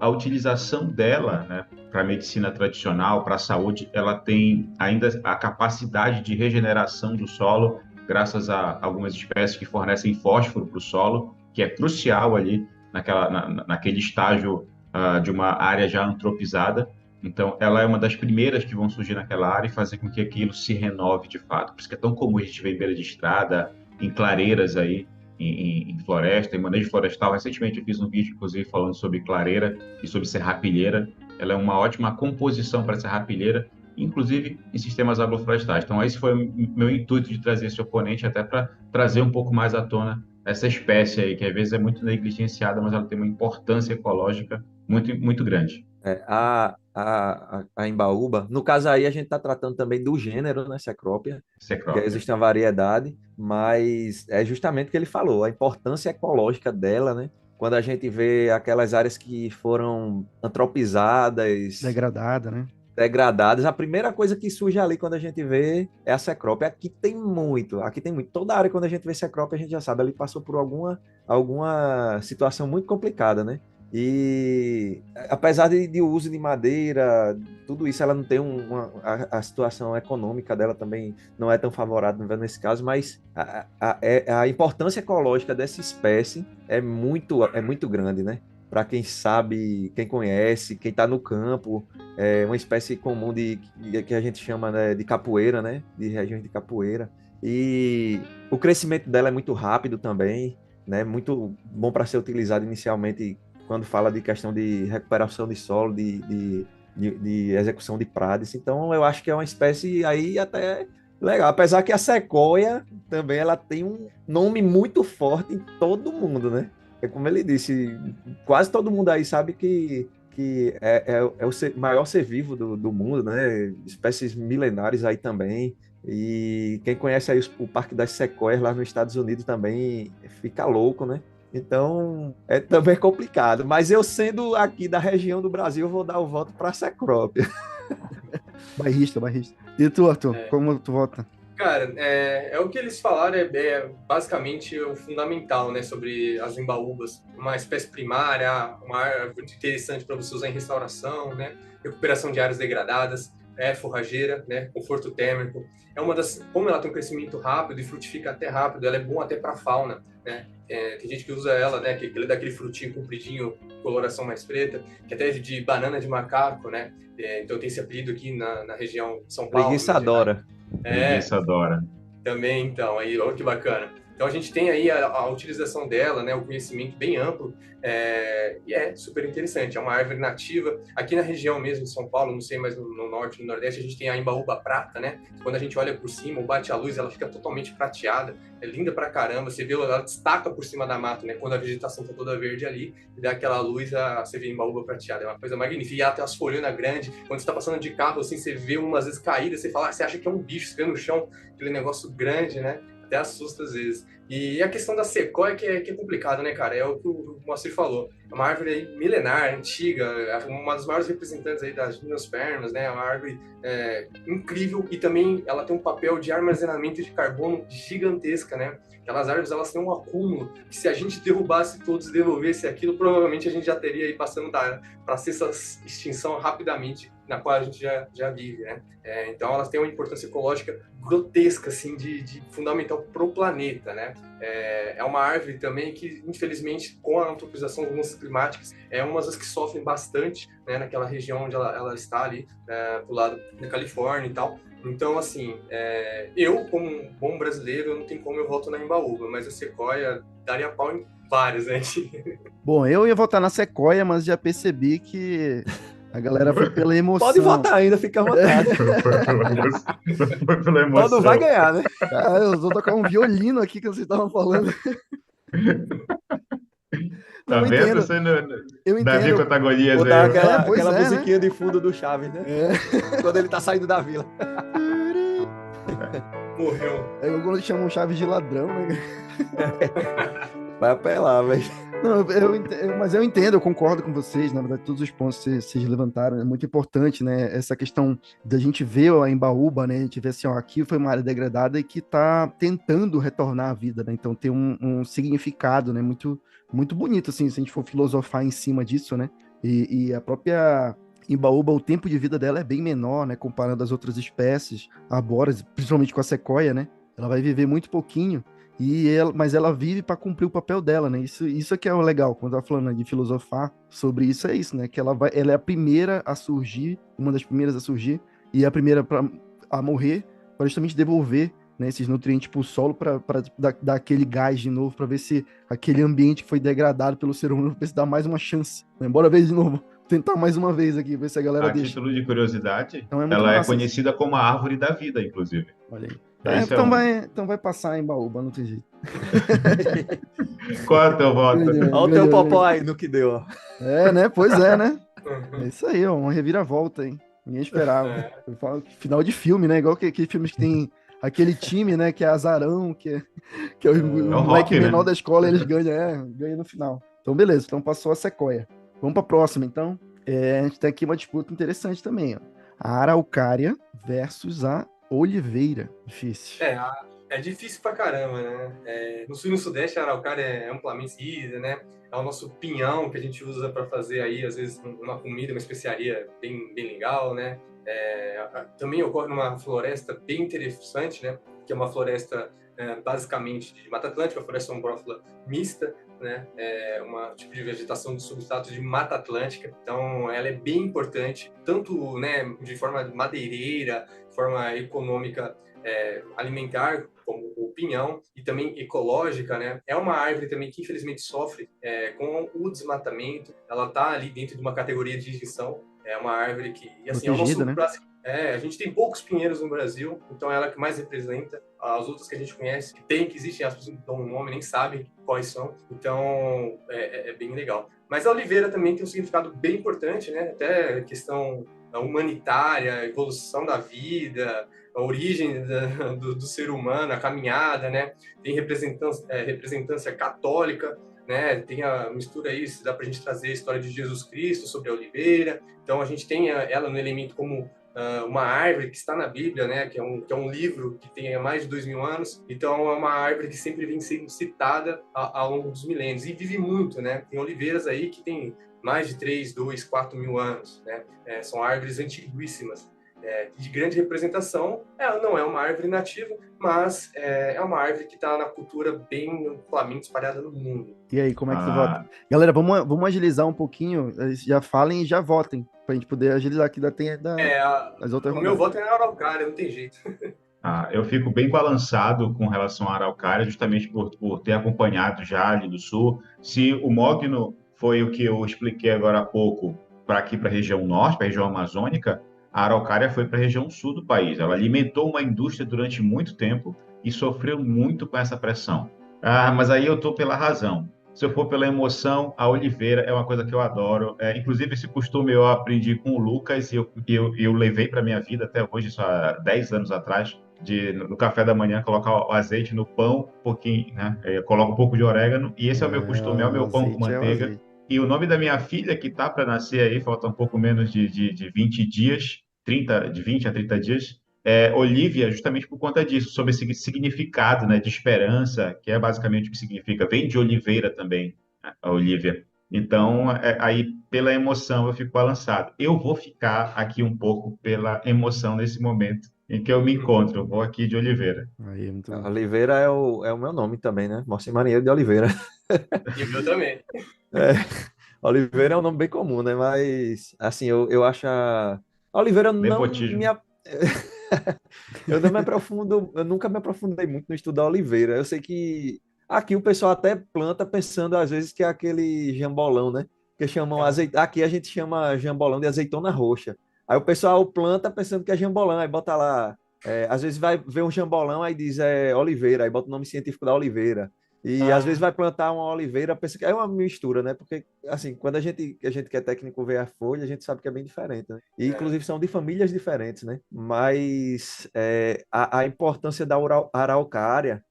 a utilização dela, né, para a medicina tradicional, para a saúde. Ela tem ainda a capacidade de regeneração do solo, graças a algumas espécies que fornecem fósforo para o solo, que é crucial ali naquele estágio de uma área já antropizada. Então, ela é uma das primeiras que vão surgir naquela área e fazer com que aquilo se renove de fato. Por isso que é tão comum a gente ver em beira de estrada, em clareiras aí, em floresta, em manejo florestal. Recentemente eu fiz um vídeo, inclusive, falando sobre clareira e sobre serrapilheira. Ela é uma ótima composição para serrapilheira, inclusive em sistemas agroflorestais. Então, esse foi o meu intuito de trazer esse oponente, até para trazer um pouco mais à tona essa espécie aí, que às vezes é muito negligenciada, mas ela tem uma importância ecológica muito, muito grande. A embaúba, no caso aí a gente está tratando também do gênero, né, Cecropia, que existe uma variedade, mas é justamente o que ele falou, a importância ecológica dela, né? Quando a gente vê aquelas áreas que foram antropizadas, degradadas, a primeira coisa que surge ali quando a gente vê é a Cecropia. Aqui tem muito. Toda área, quando a gente vê Cecropia, a gente já sabe, ali passou por alguma situação muito complicada, né? E apesar de uso de madeira, tudo isso, ela não tem a situação econômica dela também não é tão favorável nesse caso, mas a importância ecológica dessa espécie é muito grande, né? Para quem sabe, quem conhece, quem está no campo, é uma espécie comum que a gente chama, né, de capoeira, né? De regiões de capoeira. E o crescimento dela é muito rápido também, né? Muito bom para ser utilizado inicialmente quando fala de questão de recuperação de solo, de execução de pradas. Então, eu acho que é uma espécie aí até legal. Apesar que a Sequoia também ela tem um nome muito forte em todo mundo, né? É como ele disse, quase todo mundo aí sabe que é o maior ser vivo do mundo, né? Espécies milenares aí também. E quem conhece aí o Parque das Sequoias lá nos Estados Unidos também fica louco, né? Então, é também complicado. Mas eu, sendo aqui da região do Brasil, eu vou dar o voto para a Cecropia. Bairrista. E tu, Arthur, como tu vota? Cara, é o que eles falaram, é basicamente o fundamental, né, sobre as embaúbas. Uma espécie primária, uma árvore interessante para você usar em restauração, né, recuperação de áreas degradadas, forrageira, né, conforto térmico. É uma das, como ela tem um crescimento rápido e frutifica até rápido, ela é bom até para a fauna, né. Tem gente que usa ela, né, que é daquele frutinho compridinho, coloração mais preta, que até é de banana de macaco, né. Então tem esse apelido aqui na região de São Paulo. Preguiça adora. Preguiça adora. Também, então, aí, olha que bacana. Então a gente tem aí a utilização dela, né, o conhecimento bem amplo, e é super interessante. É uma árvore nativa. Aqui na região mesmo de São Paulo, não sei, mas no norte, no nordeste, a gente tem a embaúba prata, né? Quando a gente olha por cima, ou bate a luz, ela fica totalmente prateada. É linda pra caramba. Você vê, ela destaca por cima da mata, né? Quando a vegetação tá toda verde ali, e dá aquela luz, você vê a embaúba prateada. É uma coisa magnífica. E ela tem umas folhonas grandes. Quando você tá passando de carro, assim, você vê umas vezes caídas, você acha que é um bicho, você vê no chão aquele negócio grande, né? Até assusta às vezes. E a questão da sequoia que é complicado, né, cara? É o que o Moacir falou. É uma árvore aí milenar, antiga, uma das maiores representantes aí das gimnospermas, né? É uma árvore incrível e também ela tem um papel de armazenamento de carbono gigantesca, né? Aquelas árvores, elas têm um acúmulo que se a gente derrubasse todos e devolvesse aquilo, provavelmente a gente já teria aí passando para ser essa extinção rapidamente, na qual a gente já vive, né? Então elas têm uma importância ecológica grotesca, assim, de fundamental para o planeta, né? É uma árvore também que, infelizmente, com a antropização das mudanças climáticas, é uma das que sofrem bastante, né, naquela região onde ela está ali, do lado da Califórnia e tal. Então, assim, eu, como um bom brasileiro, não tem como eu voto na embaúba, mas a sequoia daria pau em vários, né? Bom, eu ia votar na sequoia, mas já percebi que a galera foi pela emoção. Pode votar ainda, fica à vontade. Foi pela emoção. Todo vai ganhar, né? Ah, eu vou tocar um violino aqui que vocês estavam falando. Tá Eu vendo? entendo. Você Eu Davi entendo. Cotagonias Vou aí. dar ó. pois aquela é, musiquinha de fundo do Chaves, né? Quando ele tá saindo da vila. Morreu. É quando chamam Chaves de ladrão, né? Vai apelar, velho. Não, mas eu entendo, eu concordo com vocês, na verdade, todos os pontos que vocês levantaram, é muito importante, né, essa questão da gente ver a Embaúba, né, a gente vê assim, ó, aqui foi uma área degradada e que tá tentando retornar à vida, né, então tem um significado, né, muito, muito bonito, assim, se a gente for filosofar em cima disso, né, e a própria Embaúba, o tempo de vida dela é bem menor, né, comparando às outras espécies arbóreas, principalmente com a sequoia, né, ela vai viver muito pouquinho, mas ela vive para cumprir o papel dela, né? Isso é que é o legal, quando eu tava falando, né, de filosofar sobre isso, é isso, né? Que ela é a primeira a surgir, uma das primeiras a surgir, e a primeira a morrer, para justamente devolver, né, esses nutrientes para o solo, para dar aquele gás de novo, para ver se aquele ambiente que foi degradado pelo ser humano, ver se dá mais uma chance, né? Bora ver de novo, tentar mais uma vez aqui, ver se a galera A deixa. título de curiosidade, Então muito ela é massa conhecida como a árvore da vida, inclusive. Olha aí. Esse Então vai passar em Baúba, não tem jeito. Qual é o teu voto? Olha o teu popó aí no que deu, ó. Né? Pois é, né? É isso aí, ó, uma reviravolta, hein? Ninguém esperava. Eu falo que final de filme, né? Igual que filmes que tem aquele time, né? Que é azarão, que é o moleque rock, menor né? da escola, eles ganham no final. Então, beleza. Então, passou a sequoia. Vamos pra próxima, então. A gente tem aqui uma disputa interessante também, ó. A araucária versus a oliveira. Difícil. É difícil pra caramba, né? No sul e no sudeste, a araucária é amplamente conhecida, né? É o nosso pinhão que a gente usa para fazer aí, às vezes, uma comida, uma especiaria bem legal, né? Também ocorre numa floresta bem interessante, né? Que é uma floresta basicamente de Mata Atlântica, uma floresta ombrófila mista, né? É um tipo de vegetação de substrato de Mata Atlântica. Então, ela é bem importante, tanto, né, de forma madeireira, de forma econômica, alimentar, como o pinhão, e também ecológica, né? É uma árvore também que infelizmente sofre com o desmatamento. Ela está ali dentro de uma categoria de extinção. É uma árvore que, assim, é o nosso né? a gente tem poucos pinheiros no Brasil, então ela é a que mais representa. As outras que a gente conhece, que existem, as pessoas não dão um nome, nem sabem quais são. Então, é bem legal. Mas a oliveira também tem um significado bem importante, né? Até a questão humanitária, a evolução da vida, a origem do ser humano, a caminhada, né? Tem representância católica, né? Tem a mistura aí, se dá para a gente trazer a história de Jesus Cristo sobre a oliveira. Então, a gente tem ela no elemento como uma árvore que está na Bíblia, né? Que é um livro que tem mais de 2000 anos. Então, é uma árvore que sempre vem sendo citada ao longo dos milênios. E vive muito, né? Tem oliveiras aí que tem mais de 3, 2, 4 mil anos, né? São árvores antiguíssimas, de grande representação. Ela não é uma árvore nativa, mas é uma árvore que está na cultura bem amplamente espalhada no mundo. E aí, como é que você vota? Galera, vamos agilizar um pouquinho, já falem e já votem, pra gente poder agilizar, que ainda tem as outras. O meu voto é na araucária, não tem jeito. Eu fico bem balançado com relação à araucária, justamente por ter acompanhado já ali do sul. Se o mogno foi o que eu expliquei agora há pouco para aqui, para a região norte, para a região amazônica, a araucária foi para a região sul do país. Ela alimentou uma indústria durante muito tempo e sofreu muito com essa pressão. Mas aí eu estou pela razão. Se eu for pela emoção, a oliveira é uma coisa que eu adoro. Inclusive, esse costume eu aprendi com o Lucas e eu levei para minha vida até hoje, isso há 10 anos atrás, no café da manhã, colocar o azeite no pão, um pouquinho, né? Eu coloco um pouco de orégano, e esse é o meu costume, é o meu pão com manteiga. E o nome da minha filha, que está para nascer aí, falta um pouco menos de 20 dias, de 20 a 30 dias, Olivia, justamente por conta disso, sobre esse significado, né, de esperança, que é basicamente o que significa, vem de oliveira também, a Olivia. Então, aí, pela emoção, eu fico balançado. Eu vou ficar aqui um pouco pela emoção nesse momento em que eu me encontro. Eu vou aqui de Oliveira. Aí, muito bom. Oliveira é o meu nome também, né? Moacir Marinheiro de Oliveira. E o meu também. Oliveira é um nome bem comum, né? Mas, assim, eu acho a Oliveira não Nepotismo. Eu não me aprofundo, eu nunca me aprofundei muito no estudo da oliveira. Eu sei que aqui o pessoal até planta pensando às vezes que é aquele jambolão, né? Que chamam aqui a gente chama jambolão de azeitona roxa. Aí o pessoal planta pensando que é jambolão, aí bota lá, às vezes vai ver um jambolão, aí diz oliveira, aí bota o nome científico da oliveira. E às vezes vai plantar uma oliveira, pensa que é uma mistura, né? Porque, assim, quando a gente que é técnico vê a folha, a gente sabe que é bem diferente, né? E, inclusive, são de famílias diferentes, né? Mas a importância da araucária,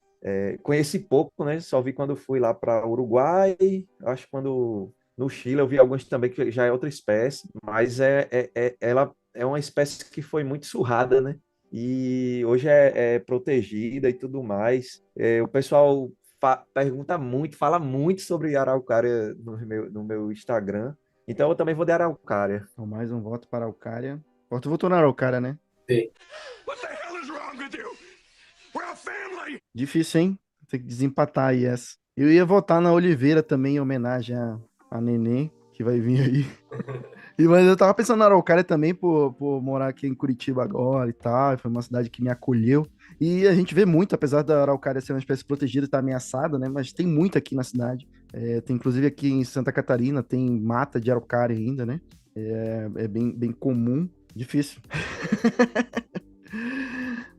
conheci pouco, né? Só vi quando fui lá para Uruguai, acho que quando no Chile eu vi alguns também que já é outra espécie, mas ela é uma espécie que foi muito surrada, né? E hoje é protegida e tudo mais. O pessoal pergunta muito, fala muito sobre araucária no meu Instagram. Então eu também vou de araucária. Então, mais um voto para a araucária. Porto votou na araucária, né? Sim. Difícil, hein? Tem que desempatar aí essa. Eu ia votar na oliveira também, em homenagem a Nenê, que vai vir aí. Mas eu tava pensando na araucária também, por morar aqui em Curitiba agora e tal. Foi uma cidade que me acolheu. E a gente vê muito, apesar da araucária ser uma espécie protegida e estar ameaçada, né? Mas tem muito aqui na cidade. Tem, inclusive, aqui em Santa Catarina, tem mata de araucária ainda, né? É bem comum. Difícil.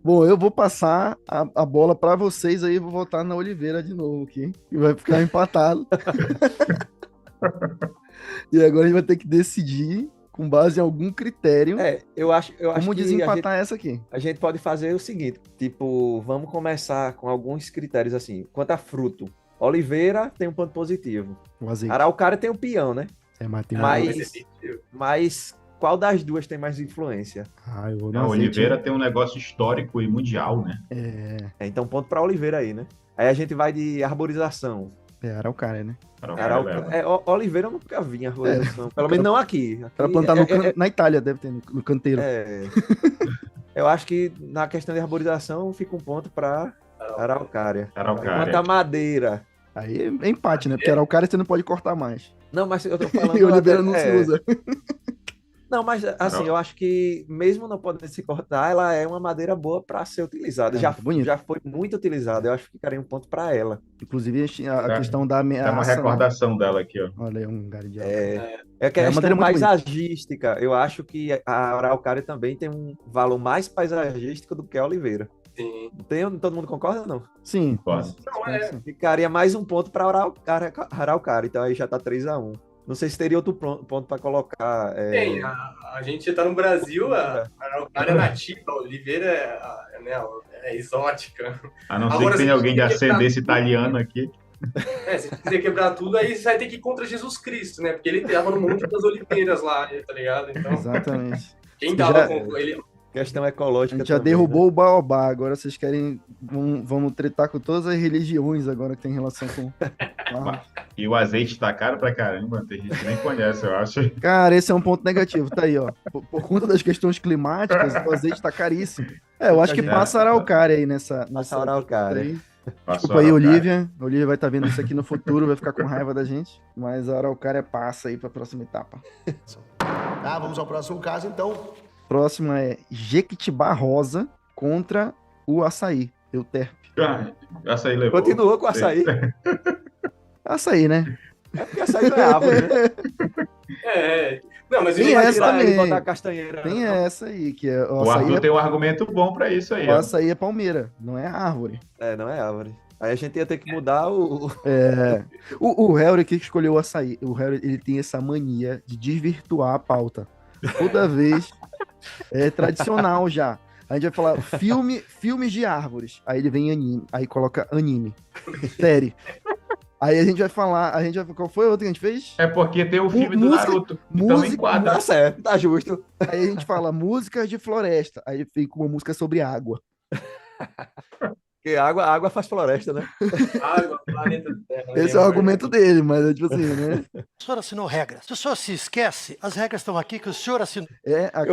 Bom, eu vou passar a bola para vocês aí, vou votar na Oliveira de novo aqui. E vai ficar empatado. E agora a gente vai ter que decidir com base em algum critério. Eu acho como que desempatar essa aqui. A gente pode fazer o seguinte, tipo, vamos começar com alguns critérios assim. Quanto a fruto, oliveira tem um ponto positivo. O azeite. Araucária tem o peão, né? Mas qual das duas tem mais influência? Eu vou A oliveira tem um negócio histórico e mundial, né? Então ponto para oliveira aí, né? Aí a gente vai de arborização. Araucária, né? Oliveira eu nunca vi em arborização. Pelo menos não aqui. Para plantar na Itália, deve ter, no canteiro. Eu acho que na questão de arborização fica um ponto para araucária. Quanto a madeira. Aí é empate, né? Porque araucária você não pode cortar mais. Não, mas eu tô falando... E oliveira não se usa. Não, mas assim, eu acho que mesmo não podendo se cortar, ela é uma madeira boa para ser utilizada. Já foi muito utilizada. Eu acho que ficaria um ponto para ela. Inclusive, a questão da ameaça... É uma recordação dela aqui, ó. Olha aí, um galho de a questão paisagística. Eu acho que a araucária também tem um valor mais paisagístico do que a oliveira. Sim. Todo mundo concorda ou não? Sim. Ficaria mais um ponto para araucária. Então aí já tá 3-1. Não sei se teria outro ponto para colocar. Tem, a gente está no Brasil, a araucária é nativa, a oliveira é exótica. A não ser que tenha alguém de ascendência italiana aqui. Se quiser quebrar tudo, aí você vai ter que ir contra Jesus Cristo, né? Porque ele estava no Monte das Oliveiras lá, tá ligado? Então, exatamente. Quem tava com ele... Questão ecológica. A gente já derrubou o baobá, agora vocês querem. Vamos tretar com todas as religiões agora que tem relação com. E o azeite tá caro pra caramba, tem gente que nem conhece, eu acho. Cara, esse é um ponto negativo, tá aí, ó. Por conta das questões climáticas, o azeite tá caríssimo. Eu acho que passa a araucária aí nessa araucária. Desculpa aí, Olivia. A Olivia vai estar vendo isso aqui no futuro, vai ficar com raiva da gente. Mas a araucária passa aí pra próxima etapa. Vamos ao próximo caso, então. Próxima é Jequitibá Rosa contra o açaí, euterpe. Açaí levou. Continuou com o açaí. Açaí, né? É porque açaí não é árvore, né? Não, mas Tem ele vai essa tirar também. Ele botar a castanheira. Tem essa aí, que é O Arthur tem um argumento bom pra isso aí. o ó. açaí é palmeira, não é árvore. Não é árvore. Aí a gente ia ter que mudar o... O Harry que escolheu o açaí, o Harry, ele tem essa mania de desvirtuar a pauta. Toda vez é tradicional já. A gente vai falar filmes de árvores. Aí ele vem anime, aí coloca anime, série. Aí a gente vai falar, qual foi a outra que a gente fez? É porque tem o filme do música- Naruto. Então música- enquadra. Tá certo, tá justo. Aí a gente fala músicas de floresta. Aí ele fica com uma música sobre água. Porque água faz floresta, né? água, planeta Terra. Esse é o argumento dele, mas é tipo assim, né? O senhor assinou regras. Se o senhor se esquece, as regras estão aqui que o senhor assinou. Aqui,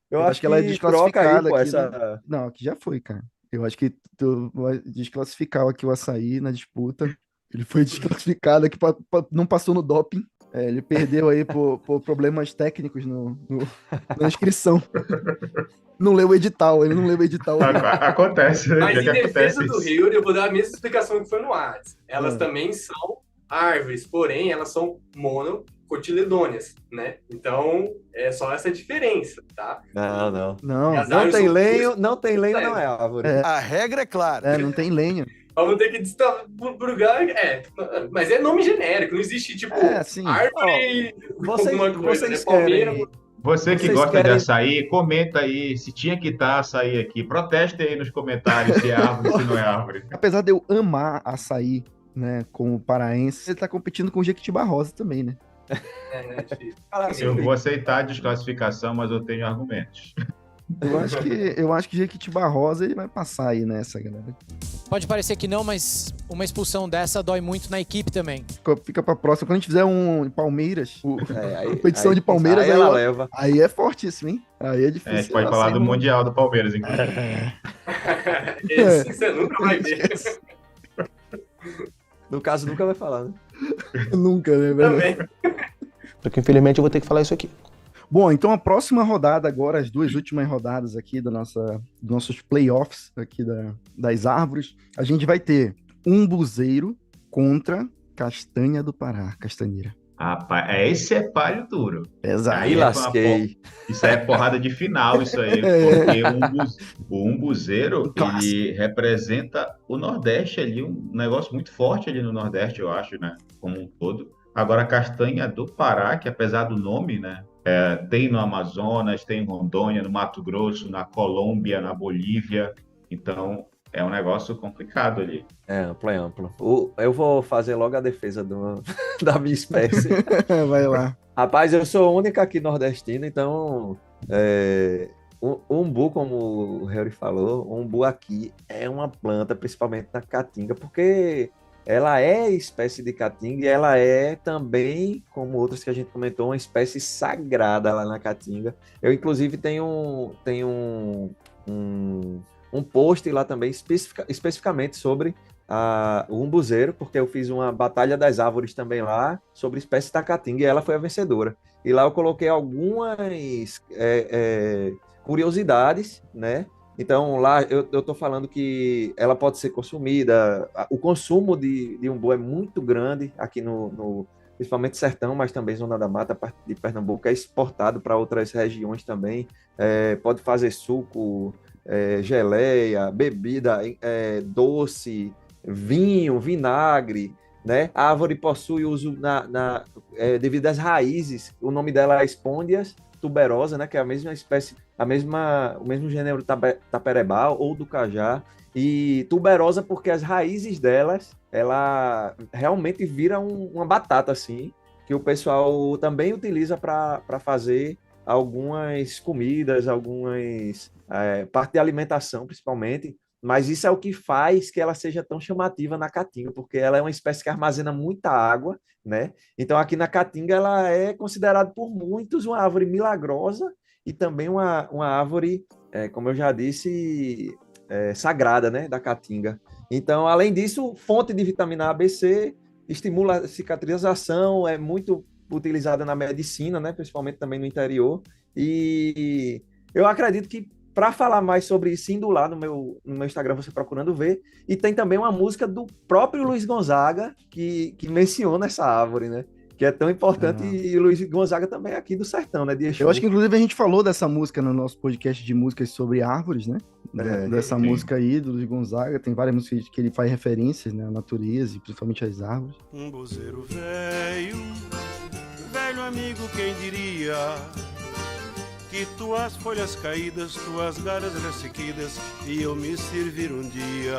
Eu acho que ela é desclassificada pô, aqui. essa... Não, aqui já foi, cara. Eu acho que tu vai desclassificar aqui o açaí na disputa. Ele foi desclassificado aqui, não passou no doping. Ele perdeu aí por problemas técnicos na inscrição. Não leu o edital, ele não leu o edital. Acontece, né? Mas Já em que defesa acontece do isso. Rio, eu vou dar a mesma explicação que foi no Hades. Elas Ah. também são árvores, porém elas são monocotiledôneas, né? Então é só essa diferença, tá? Não. Não, E as Não árvores tem são lenho, não tem lenho, não é árvore. A regra é clara. não tem lenha. Vamos ter que desbrugar. Mas é nome genérico, não existe tipo Sim. árvore alguma coisa, Vocês né? Palmeira. querem... Você que Vocês gosta querem- de açaí, comenta aí se tinha que estar açaí aqui. Proteste aí nos comentários se é árvore ou se não é árvore. Apesar de eu amar açaí, né, como paraense, ele tá competindo com o Jequitibá Rosa também, né? É difícil. Fala assim, Eu vou aceitar a desclassificação, mas eu tenho argumentos. Eu acho que Jequitibá Rosa ele vai passar aí nessa, galera. Pode parecer que não, mas uma expulsão dessa dói muito na equipe também. Fica pra próxima. Quando a gente fizer um Palmeiras, competição de Palmeiras, aí ela leva. aí é fortíssimo, hein? Aí é difícil. A gente pode falar do Mundial do Palmeiras, inclusive. Esse você nunca vai ver. No caso, nunca vai falar, né? Nunca, né, velho? Também. Só que infelizmente eu vou ter que falar isso aqui. Bom, então a próxima rodada agora, as duas últimas rodadas aqui dos nossos playoffs aqui das árvores, a gente vai ter umbuzeiro contra castanha do Pará, castanheira. Rapaz, esse é palho duro. Exato. Aí lasquei. Isso aí é porrada de final, isso aí. Porque o umbuzeiro, ele representa o Nordeste ali, um negócio muito forte ali no Nordeste, eu acho, né? Como um todo. Agora, a castanha do Pará, que apesar do nome, né? Tem no Amazonas, tem em Rondônia, no Mato Grosso, na Colômbia, na Bolívia. Então, é um negócio complicado ali. É amplo, é amplo. Eu vou fazer logo a defesa da minha espécie. Vai lá. Rapaz, eu sou a única aqui nordestina, então o umbu, como o Harry falou, o umbu aqui é uma planta, principalmente na caatinga, porque ela é espécie de caatinga e ela é também, como outras que a gente comentou, uma espécie sagrada lá na caatinga. Eu, inclusive, tenho um post lá também especificamente sobre o umbuzeiro, porque eu fiz uma batalha das árvores também lá sobre espécie da caatinga e ela foi a vencedora. E lá eu coloquei algumas curiosidades, né? Então lá eu tô falando que ela pode ser consumida, o consumo de umbu é muito grande aqui principalmente sertão, mas também zona da mata, parte de Pernambuco, é exportado para outras regiões também, pode fazer suco, geleia, bebida doce, vinho, vinagre, né? A árvore possui uso devido às raízes, o nome dela é Espondias tuberosa, né? Que é a mesma espécie, o mesmo gênero taperebá ou do cajá, e tuberosa porque as raízes delas, ela realmente vira uma batata, assim, que o pessoal também utiliza para fazer algumas comidas, algumas parte de alimentação, principalmente, mas isso é o que faz que ela seja tão chamativa na caatinga, porque ela é uma espécie que armazena muita água, né? Então, aqui na caatinga, ela é considerada por muitos uma árvore milagrosa e também uma árvore, como eu já disse, sagrada, né? Da caatinga. Então, além disso, fonte de vitamina A, B, C, estimula a cicatrização, é muito utilizada na medicina, né? Principalmente também no interior. E eu acredito que para falar mais sobre isso, indo lá no meu Instagram, você procurando ver. E tem também uma música do próprio Luiz Gonzaga que menciona essa árvore, né? Que é tão importante, e o Luiz Gonzaga também é aqui do sertão, né? De Exu. Eu acho que, inclusive, a gente falou dessa música no nosso podcast de músicas sobre árvores, né? Dessa música aí, do Luiz Gonzaga. Tem várias músicas que ele faz referências, né? À natureza e principalmente às árvores. Um buzeiro velho, velho amigo, quem diria que tuas folhas caídas, tuas galhas ressequidas iam me servir um dia.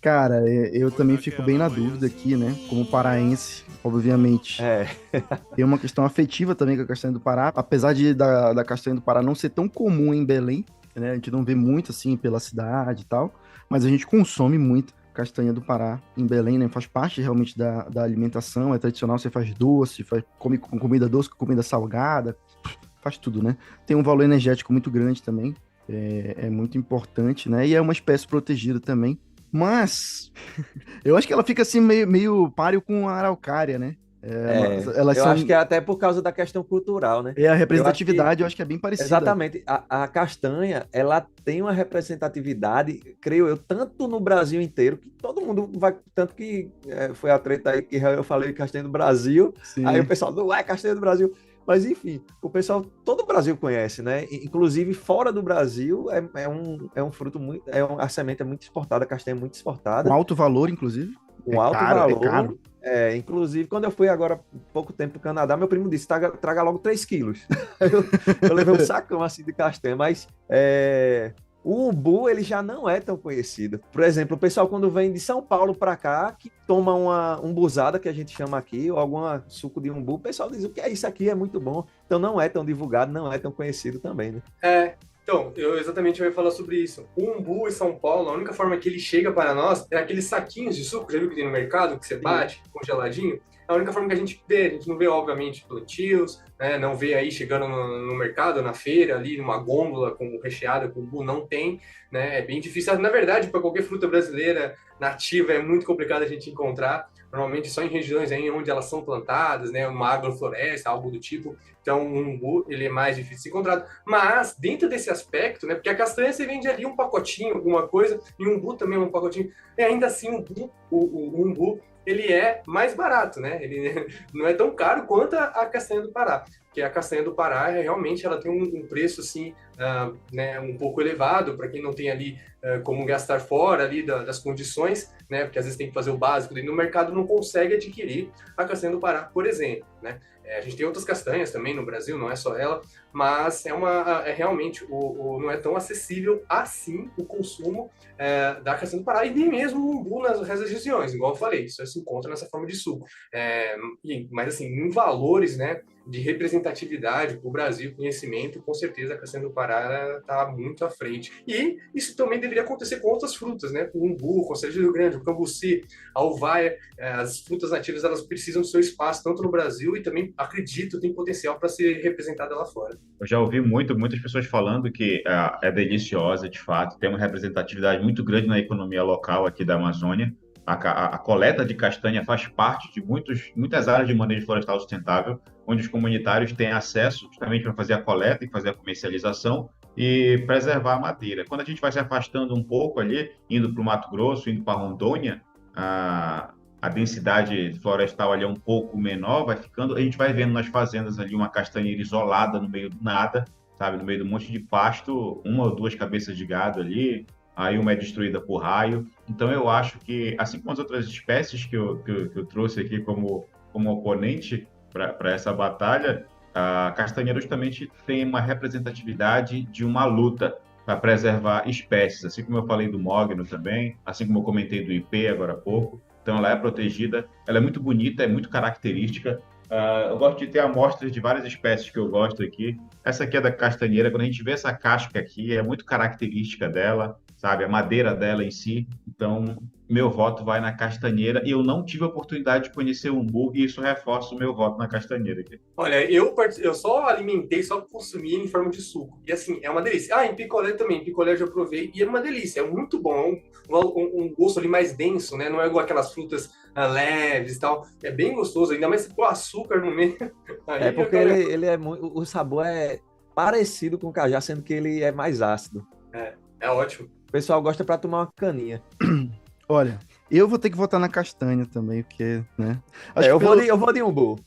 Cara, eu também fico bem na dúvida aqui, né? Como paraense, obviamente. Tem uma questão afetiva também com a castanha do Pará. Apesar da castanha do Pará não ser tão comum em Belém, né? A gente não vê muito, assim, pela cidade e tal. Mas a gente consome muito castanha do Pará em Belém, né? Faz parte realmente da alimentação. É tradicional, você faz doce, come com comida doce, com comida salgada. Faz tudo, né? Tem um valor energético muito grande também. É muito importante, né? E é uma espécie protegida também. Mas eu acho que ela fica assim meio páreo com a araucária, né? Eu acho que é até por causa da questão cultural, né? A representatividade eu acho que é bem parecida. Exatamente. A castanha, ela tem uma representatividade, creio eu, tanto no Brasil inteiro, que todo mundo vai... Tanto que foi a treta aí que eu falei de castanha do Brasil, Sim. Aí o pessoal, não é castanha do Brasil... Mas, enfim, o pessoal, todo o Brasil conhece, né? Inclusive, fora do Brasil, é um fruto muito... A semente é muito exportada, a castanha é muito exportada. Com alto valor, inclusive. Valor. É caro. Inclusive, quando eu fui agora, pouco tempo para o Canadá, meu primo disse, traga logo 3 quilos. eu levei um sacão, assim, de castanha. Mas o umbu, ele já não é tão conhecido. Por exemplo, o pessoal, quando vem de São Paulo para cá, que toma uma umbuzada, que a gente chama aqui, ou algum suco de umbu, o pessoal diz, o que é isso aqui? É muito bom. Então, não é tão divulgado, não é tão conhecido também, né? Então, eu exatamente ia falar sobre isso. O umbu em São Paulo, a única forma que ele chega para nós é aqueles saquinhos de suco, já viu que tem no mercado, que você bate, congeladinho? É a única forma que a gente não vê, obviamente, plantios, né? Não vê aí chegando no mercado, na feira, ali, numa gôndola recheada com umbu, não tem, né? É bem difícil. Na verdade, para qualquer fruta brasileira nativa, é muito complicado a gente encontrar. Normalmente só em regiões aí onde elas são plantadas, né? Uma agrofloresta, algo do tipo. Então, o umbu, ele é mais difícil de ser encontrado. Mas, dentro desse aspecto, né? Porque a castanha você vende ali um pacotinho, alguma coisa, e o umbu também é um pacotinho. E ainda assim, o umbu, ele é mais barato, né? Ele não é tão caro quanto a castanha do Pará. Porque a castanha do Pará, realmente, ela tem um preço, assim, né, um pouco elevado, para quem não tem ali como gastar fora ali das condições, né? Porque às vezes tem que fazer o básico, e no mercado não consegue adquirir a castanha do Pará, por exemplo, né? A gente tem outras castanhas também no Brasil, não é só ela, mas realmente não é tão acessível assim o consumo da castanha do Pará, e nem mesmo o umbu nas outras regiões, igual eu falei, isso se encontra nessa forma de suco. Mas assim, em valores, né, de representatividade para o Brasil, conhecimento, com certeza a castanha do Pará está muito à frente. E isso também deveria acontecer com outras frutas, né? Com o umbu, com o cereja do Rio Grande, o cambuci, a uvaia, as frutas nativas, elas precisam do seu espaço, tanto no Brasil, e também, acredito, tem potencial para ser representada lá fora. Eu já ouvi muitas pessoas falando que é deliciosa, de fato, tem uma representatividade muito grande na economia local aqui da Amazônia. A coleta de castanha faz parte de muitas áreas de manejo florestal sustentável, onde os comunitários têm acesso justamente para fazer a coleta e fazer a comercialização e preservar a madeira. Quando a gente vai se afastando um pouco ali, indo para o Mato Grosso, indo para Rondônia, a densidade florestal ali é um pouco menor, vai ficando, a gente vai vendo nas fazendas ali uma castanheira isolada no meio do nada, sabe, no meio de um monte de pasto, 1 ou 2 cabeças de gado ali, aí uma é destruída por raio. Então eu acho que, assim como as outras espécies que eu trouxe aqui como oponente para essa batalha, a castanheira justamente tem uma representatividade de uma luta para preservar espécies, assim como eu falei do mogno também, assim como eu comentei do ipê agora há pouco. Então ela é protegida, ela é muito bonita, é muito característica. Eu gosto de ter amostras de várias espécies que eu gosto aqui. Essa aqui é da castanheira. Quando a gente vê essa casca aqui, é muito característica dela, sabe? A madeira dela em si. Então, meu voto vai na castanheira. E eu não tive a oportunidade de conhecer o umbu, e isso reforça o meu voto na castanheira aqui. Olha, eu só alimentei, só consumi em forma de suco. E assim, é uma delícia. Em picolé também. Picolé eu já provei e é uma delícia. É muito bom. Um gosto ali mais denso, né? Não é igual aquelas frutas leves e tal. É bem gostoso. Ainda mais com açúcar no meio. Porque ele é muito... O sabor parecido com o cajá, sendo que ele é mais ácido. É ótimo. O pessoal gosta para tomar uma caninha. Olha, eu vou ter que votar na castanha também, porque, né? Acho Eu que vou de umbu.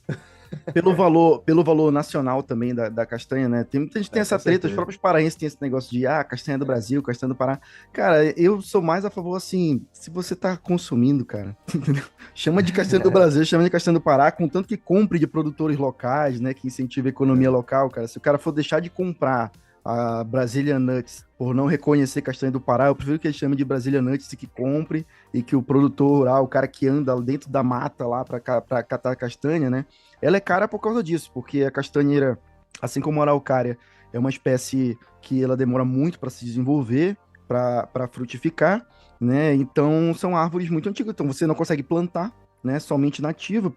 pelo valor nacional também da castanha, né? Tem muita gente que tem essa treta, os próprios paraenses têm esse negócio de castanha do Brasil, castanha do Pará. Cara, eu sou mais a favor, assim, se você tá consumindo, cara, entendeu? Chama de castanha do Brasil, chama de castanha do Pará, contanto que compre de produtores locais, né? Que incentive a economia local, cara. Se o cara for deixar de comprar a Brazilian Nuts por não reconhecer castanha do Pará, eu prefiro que ele chame de Brazilian Nuts e que compre, e que o produtor rural, o cara que anda dentro da mata lá para catar castanha, né? Ela é cara por causa disso, porque a castanheira, assim como a araucária, é uma espécie que ela demora muito para se desenvolver, para frutificar, né? Então são árvores muito antigas, então você não consegue plantar, né? Somente nativa,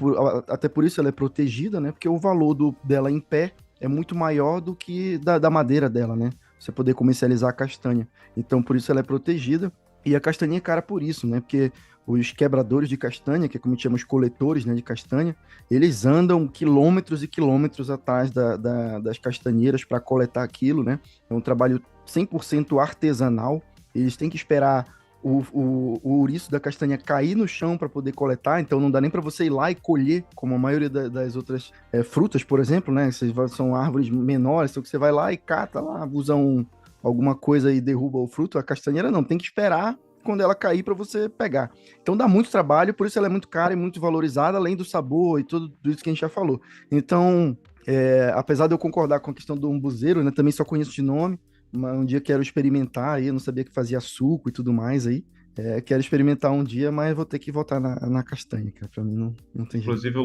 até por isso ela é protegida, né? Porque o valor dela em pé é muito maior do que da madeira dela, né? Você poder comercializar a castanha. Então, por isso ela é protegida. E a castanha é cara por isso, né? Porque os quebradores de castanha, que é como chamamos os coletores, né, de castanha, eles andam quilômetros e quilômetros atrás das castanheiras para coletar aquilo, né? É um trabalho 100% artesanal. Eles têm que esperar o ouriço da castanha cair no chão para poder coletar, então não dá nem para você ir lá e colher, como a maioria das outras frutas, por exemplo, né? São árvores menores, então que você vai lá e cata lá, usa alguma coisa e derruba o fruto. A castanheira não, tem que esperar quando ela cair para você pegar. Então dá muito trabalho, por isso ela é muito cara e muito valorizada, além do sabor e tudo isso que a gente já falou. Então, apesar de eu concordar com a questão do umbuzeiro, né? Também só conheço de nome. Um dia quero experimentar aí, eu não sabia que fazia suco e tudo mais aí. Quero experimentar um dia, mas vou ter que voltar na castanha, cara. Pra mim não tem jeito. Inclusive o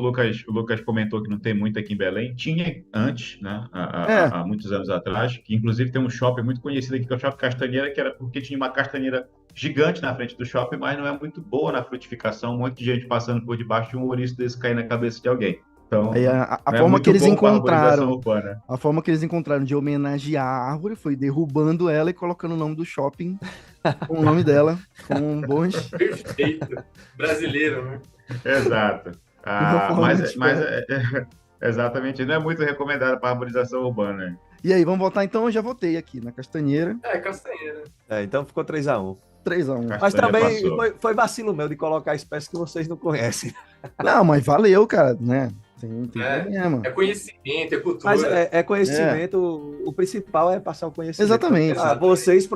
Lucas comentou que não tem muito aqui em Belém. Tinha antes, né? Há muitos anos atrás, que inclusive tem um shopping muito conhecido aqui, que é o Shopping Castanheira, que era porque tinha uma castanheira gigante na frente do shopping, mas não é muito boa na frutificação. Um monte de gente passando por debaixo de um ouriço desse cair na cabeça de alguém. Então, aí a forma que eles encontraram, a forma que eles encontraram de homenagear a árvore foi derrubando ela e colocando o nome do shopping com o nome dela, com bons. Perfeito, brasileiro, né? Exato. Exatamente, não é muito recomendado para arborização urbana. E aí, vamos votar então? Eu já votei aqui na castanheira. Castanheira. Então ficou 3-1. 3-1. Mas também foi vacilo meu de colocar a espécie que vocês não conhecem. Não, mas valeu, cara, né? Tem problema. É conhecimento, é cultura. Mas é conhecimento, o principal é passar o conhecimento. Exatamente. Vocês,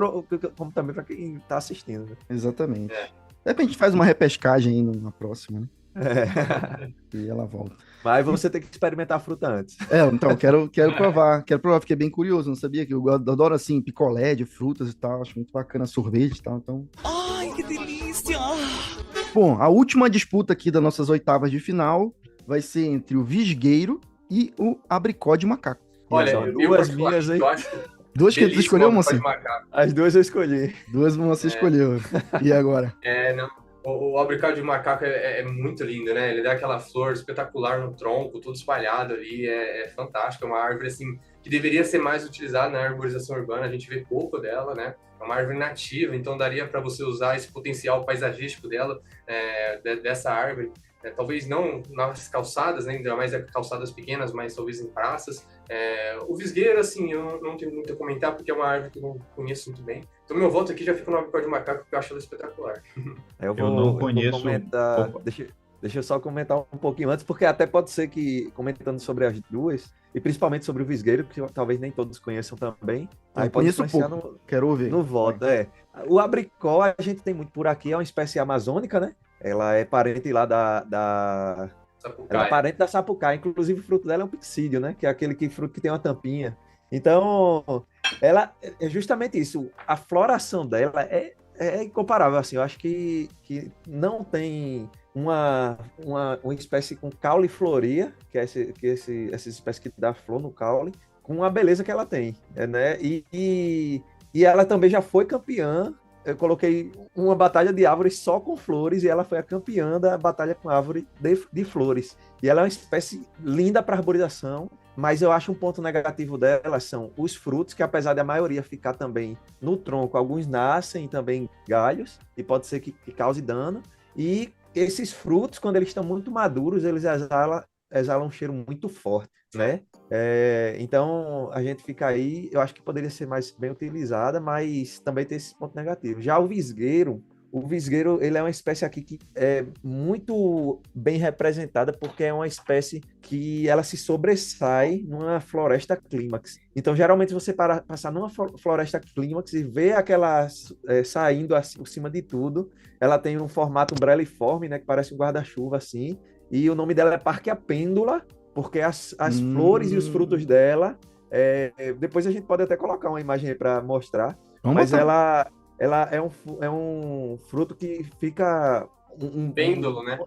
como também para quem está assistindo. Né? Exatamente. De repente a gente faz uma repescagem aí na próxima, né? E ela volta. Mas você tem que experimentar a fruta antes. Então, quero provar. Quero provar, fiquei bem curioso, não sabia que eu adoro, assim, picolé de frutas e tal, acho muito bacana, sorvete e tal, então... Ai, que delícia! Bom, a última disputa aqui das nossas oitavas de final vai ser entre o visgueiro e o abricó de macaco. Olha, duas minhas, hein? Duas que você escolheu, moça? As duas eu escolhi. Duas você escolheu. E agora? Não. O abricó de macaco é muito lindo, né? Ele dá aquela flor espetacular no tronco, tudo espalhado ali, é fantástico. É uma árvore, assim, que deveria ser mais utilizada na arborização urbana, a gente vê pouco dela, né? É uma árvore nativa, então daria para você usar esse potencial paisagístico dela, dessa árvore. Talvez não nas calçadas, né? Ainda mais calçadas pequenas, mas talvez em praças. O visgueiro, assim, eu não tenho muito a comentar, porque é uma árvore que eu não conheço muito bem. Então, meu voto aqui já fica no abricó de macaco, porque eu acho ela espetacular. Eu não conheço. Deixa eu só comentar um pouquinho antes, porque até pode ser que, comentando sobre as duas, e principalmente sobre o visgueiro, que talvez nem todos conheçam também, aí pode influenciar quero ouvir. No voto. O abricó a gente tem muito por aqui, é uma espécie amazônica, né? Ela é parente lá da ela é parente da sapucaia, inclusive o fruto dela é um pixídeo, né? Que é aquele fruto que tem uma tampinha. Então, ela é justamente isso. A floração dela é incomparável, assim. Eu acho que não tem uma espécie com caulifloria, que é essa espécie que dá flor no caule, com a beleza que ela tem, né? E ela também já foi campeã. Eu coloquei uma batalha de árvores só com flores e ela foi a campeã da batalha com árvore de flores. E ela é uma espécie linda para arborização, mas eu acho um ponto negativo dela são os frutos, que apesar da maioria ficar também no tronco, alguns nascem também galhos, e pode ser que cause dano. E esses frutos, quando eles estão muito maduros, eles exala um cheiro muito forte, né? Então, a gente fica aí, eu acho que poderia ser mais bem utilizada, mas também tem esse ponto negativo. Já o visgueiro, ele é uma espécie aqui que é muito bem representada porque é uma espécie que ela se sobressai numa floresta clímax. Então, geralmente, você passar numa floresta clímax e ver aquela saindo assim, por cima de tudo, ela tem um formato umbrelliforme, né, que parece um guarda-chuva assim, e o nome dela é Parque Pêndula, porque as flores e os frutos dela, depois a gente pode até colocar uma imagem aí para mostrar, mas ela é um fruto que fica pêndulo, né?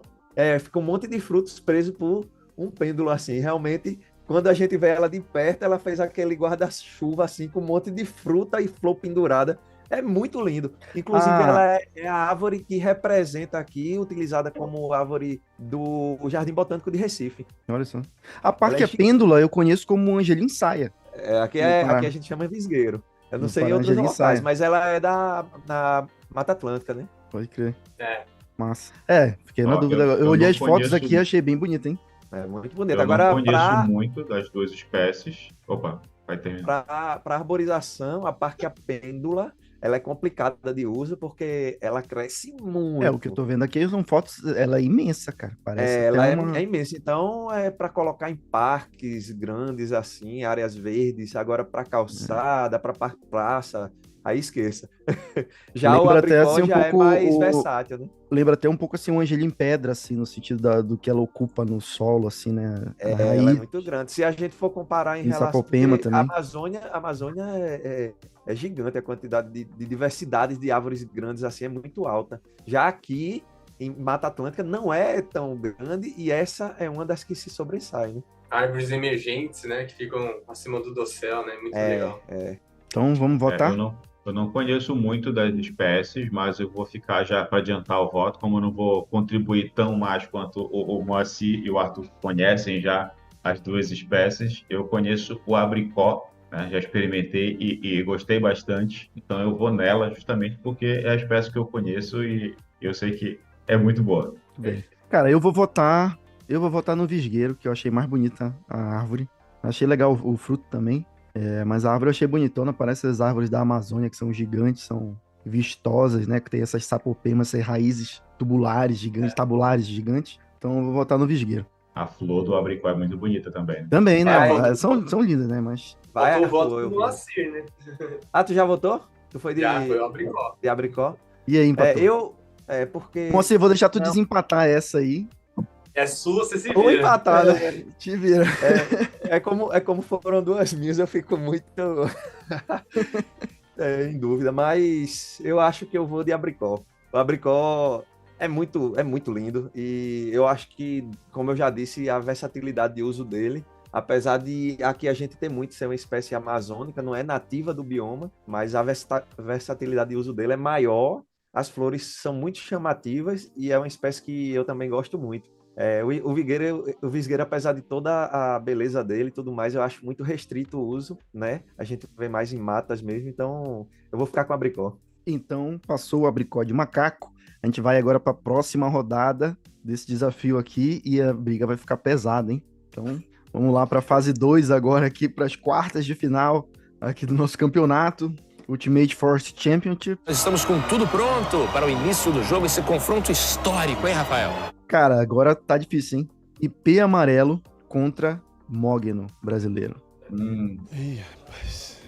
Fica um monte de frutos presos por um pêndulo, assim. Realmente, quando a gente vê ela de perto, ela fez aquele guarda-chuva, assim, com um monte de fruta e flor pendurada. É muito lindo. Inclusive, ela é a árvore que representa aqui, utilizada como árvore do Jardim Botânico de Recife. Olha só. A Parque Pêndula eu conheço como Angelim Saia. Aqui a gente chama visgueiro. Eu não sei em outros locais, mas ela é da Mata Atlântica, né? Pode crer. Massa. Fiquei na dúvida. Eu olhei as fotos aqui e achei bem bonito, hein? É muito bonito. Eu Agora, não conheço muito das duas espécies. Opa, vai terminar. Para arborização, a Parque Pêndula, ela é complicada de uso porque ela cresce muito. O que eu tô vendo aqui são fotos, ela é imensa, cara. Parece ela é imensa. Então, é para colocar em parques grandes, assim, áreas verdes, agora para calçada, para praça, aí esqueça. Já o abricó já é mais versátil, né? Lembra até um pouco assim um Angelim Pedra, assim, no sentido do que ela ocupa no solo, assim, né? Ela é muito grande. Se a gente for comparar em relação também. A Amazônia é gigante, a quantidade de diversidade de árvores grandes assim é muito alta. Já aqui em Mata Atlântica não é tão grande e essa é uma das que se sobressai, né? Árvores emergentes, né, que ficam acima do dossel, né? Muito legal. Então vamos votar? Eu não conheço muito das espécies, mas eu vou ficar já para adiantar o voto, como eu não vou contribuir tão mais quanto o Moacir e o Arthur conhecem já as duas espécies. Eu conheço o abricó, né? Já experimentei e gostei bastante, então eu vou nela justamente porque é a espécie que eu conheço e eu sei que é muito boa. Bem. Cara, eu vou votar no visgueiro, que eu achei mais bonita a árvore. Achei legal o fruto também. Mas a árvore eu achei bonitona, parece as árvores da Amazônia, que são gigantes, são vistosas, né? Que tem essas sapopemas, essas raízes tubulares gigantes, tabulares gigantes. Então eu vou votar no visgueiro. A flor do abricó é muito bonita também. Né? Também, né? São lindas, né? Mas... Eu voto no Moacir, né? Tu já votou? Tu foi foi o abricó. De abricó? E aí, empatou? Porque... Moacir, vou deixar tu desempatar essa aí. É sua, você se vira. Ou empatar, né? Te vira. É como foram duas minhas, eu fico muito em dúvida, mas eu acho que eu vou de abricó. O abricó é muito lindo e eu acho que, como eu já disse, a versatilidade de uso dele, apesar de aqui a gente ter muito ser uma espécie amazônica, não é nativa do bioma, mas a versatilidade de uso dele é maior, as flores são muito chamativas e é uma espécie que eu também gosto muito. O visgueiro, apesar de toda a beleza dele e tudo mais, eu acho muito restrito o uso, né? A gente vê mais em matas mesmo, então eu vou ficar com o abricó. Então, passou o abricó de macaco. A gente vai agora para a próxima rodada desse desafio aqui e a briga vai ficar pesada, hein? Então, vamos lá para a fase 2 agora aqui, para as quartas de final aqui do nosso campeonato. Ultimate Force Championship. Nós estamos com tudo pronto para o início do jogo, esse confronto histórico, hein, Rafael? Cara, agora tá difícil, hein? IP amarelo contra Mogno brasileiro. Ih, rapaz.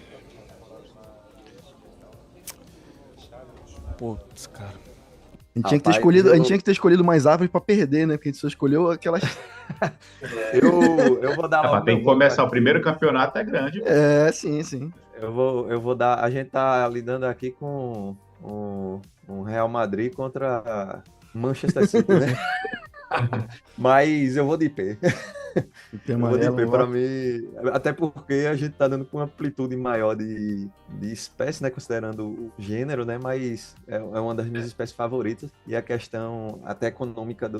Putz, cara. A gente tinha que ter escolhido mais árvores pra perder, né? Porque a gente só escolheu aquelas... eu vou dar... tem que começar o primeiro campeonato, é grande. Sim. Eu vou dar... A gente tá lidando aqui com um Real Madrid contra Manchester City, né? Mas eu vou de IP. Eu vou de IP para mim, até porque a gente tá dando com uma amplitude maior de espécie, né, considerando o gênero, né, mas é uma das minhas espécies favoritas e a questão até econômica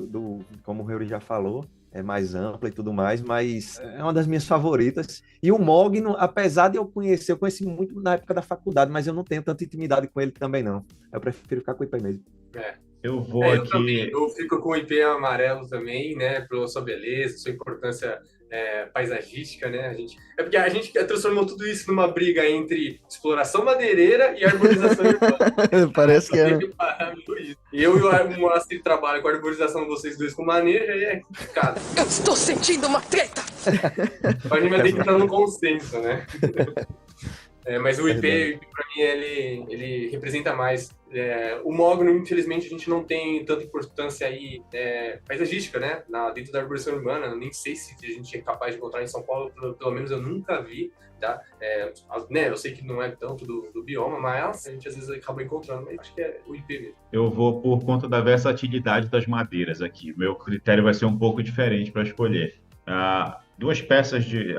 como o Reuri já falou, é mais ampla e tudo mais, mas é uma das minhas favoritas. E o Mogno, apesar de eu conheci muito na época da faculdade, mas eu não tenho tanta intimidade com ele também não. Eu prefiro ficar com o IP mesmo. Eu vou Eu aqui. também. Eu fico com o IP amarelo também, né? Pela sua beleza, sua importância paisagística, né? É porque a gente transformou tudo isso numa briga entre exploração madeireira e arborização urbana. Parece que é. E eu e o Moacir trabalham com a arborização, vocês dois com manejo, aí é complicado. Eu estou sentindo uma treta! A gente vai ter que entrar num consenso, né? Mas o IP, para mim, ele representa mais. O mogno, infelizmente, a gente não tem tanta importância aí paisagística, né? Dentro da arborização urbana, nem sei se a gente é capaz de encontrar em São Paulo, pelo menos eu nunca vi, tá? Eu sei que não é tanto do bioma, mas a gente às vezes acaba encontrando, mas acho que é o IP mesmo. Eu vou por conta da versatilidade das madeiras aqui. Meu critério vai ser um pouco diferente para escolher. Duas peças de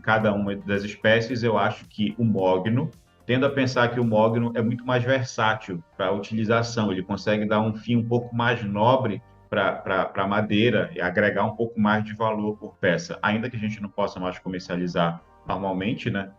cada uma das espécies, eu acho que o mogno, tendo a pensar que o mogno é muito mais versátil para a utilização, ele consegue dar um fim um pouco mais nobre para a madeira e agregar um pouco mais de valor por peça, ainda que a gente não possa mais comercializar normalmente, né?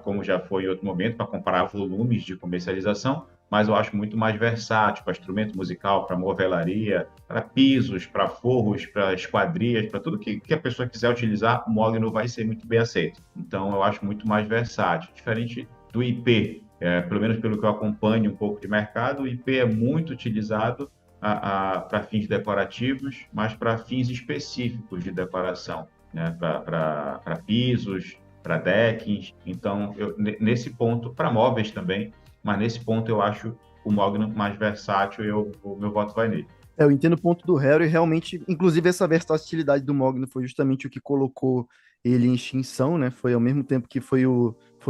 Como já foi em outro momento, para comparar volumes de comercialização, mas eu acho muito mais versátil para instrumento musical, para movelaria, para pisos, para forros, para esquadrias, para tudo que a pessoa quiser utilizar, o mogno vai ser muito bem aceito. Então, eu acho muito mais versátil, diferente do IP. Pelo menos pelo que eu acompanho um pouco de mercado, o IP é muito utilizado para fins decorativos, mas para fins específicos de decoração, né? Para pisos, para deckings. Então, nesse ponto, para móveis também, mas nesse ponto eu acho o mogno mais versátil e o meu voto vai nele. Eu entendo o ponto do Harry, realmente, inclusive essa versatilidade do mogno foi justamente o que colocou ele em extinção, né? Foi ao mesmo tempo que foi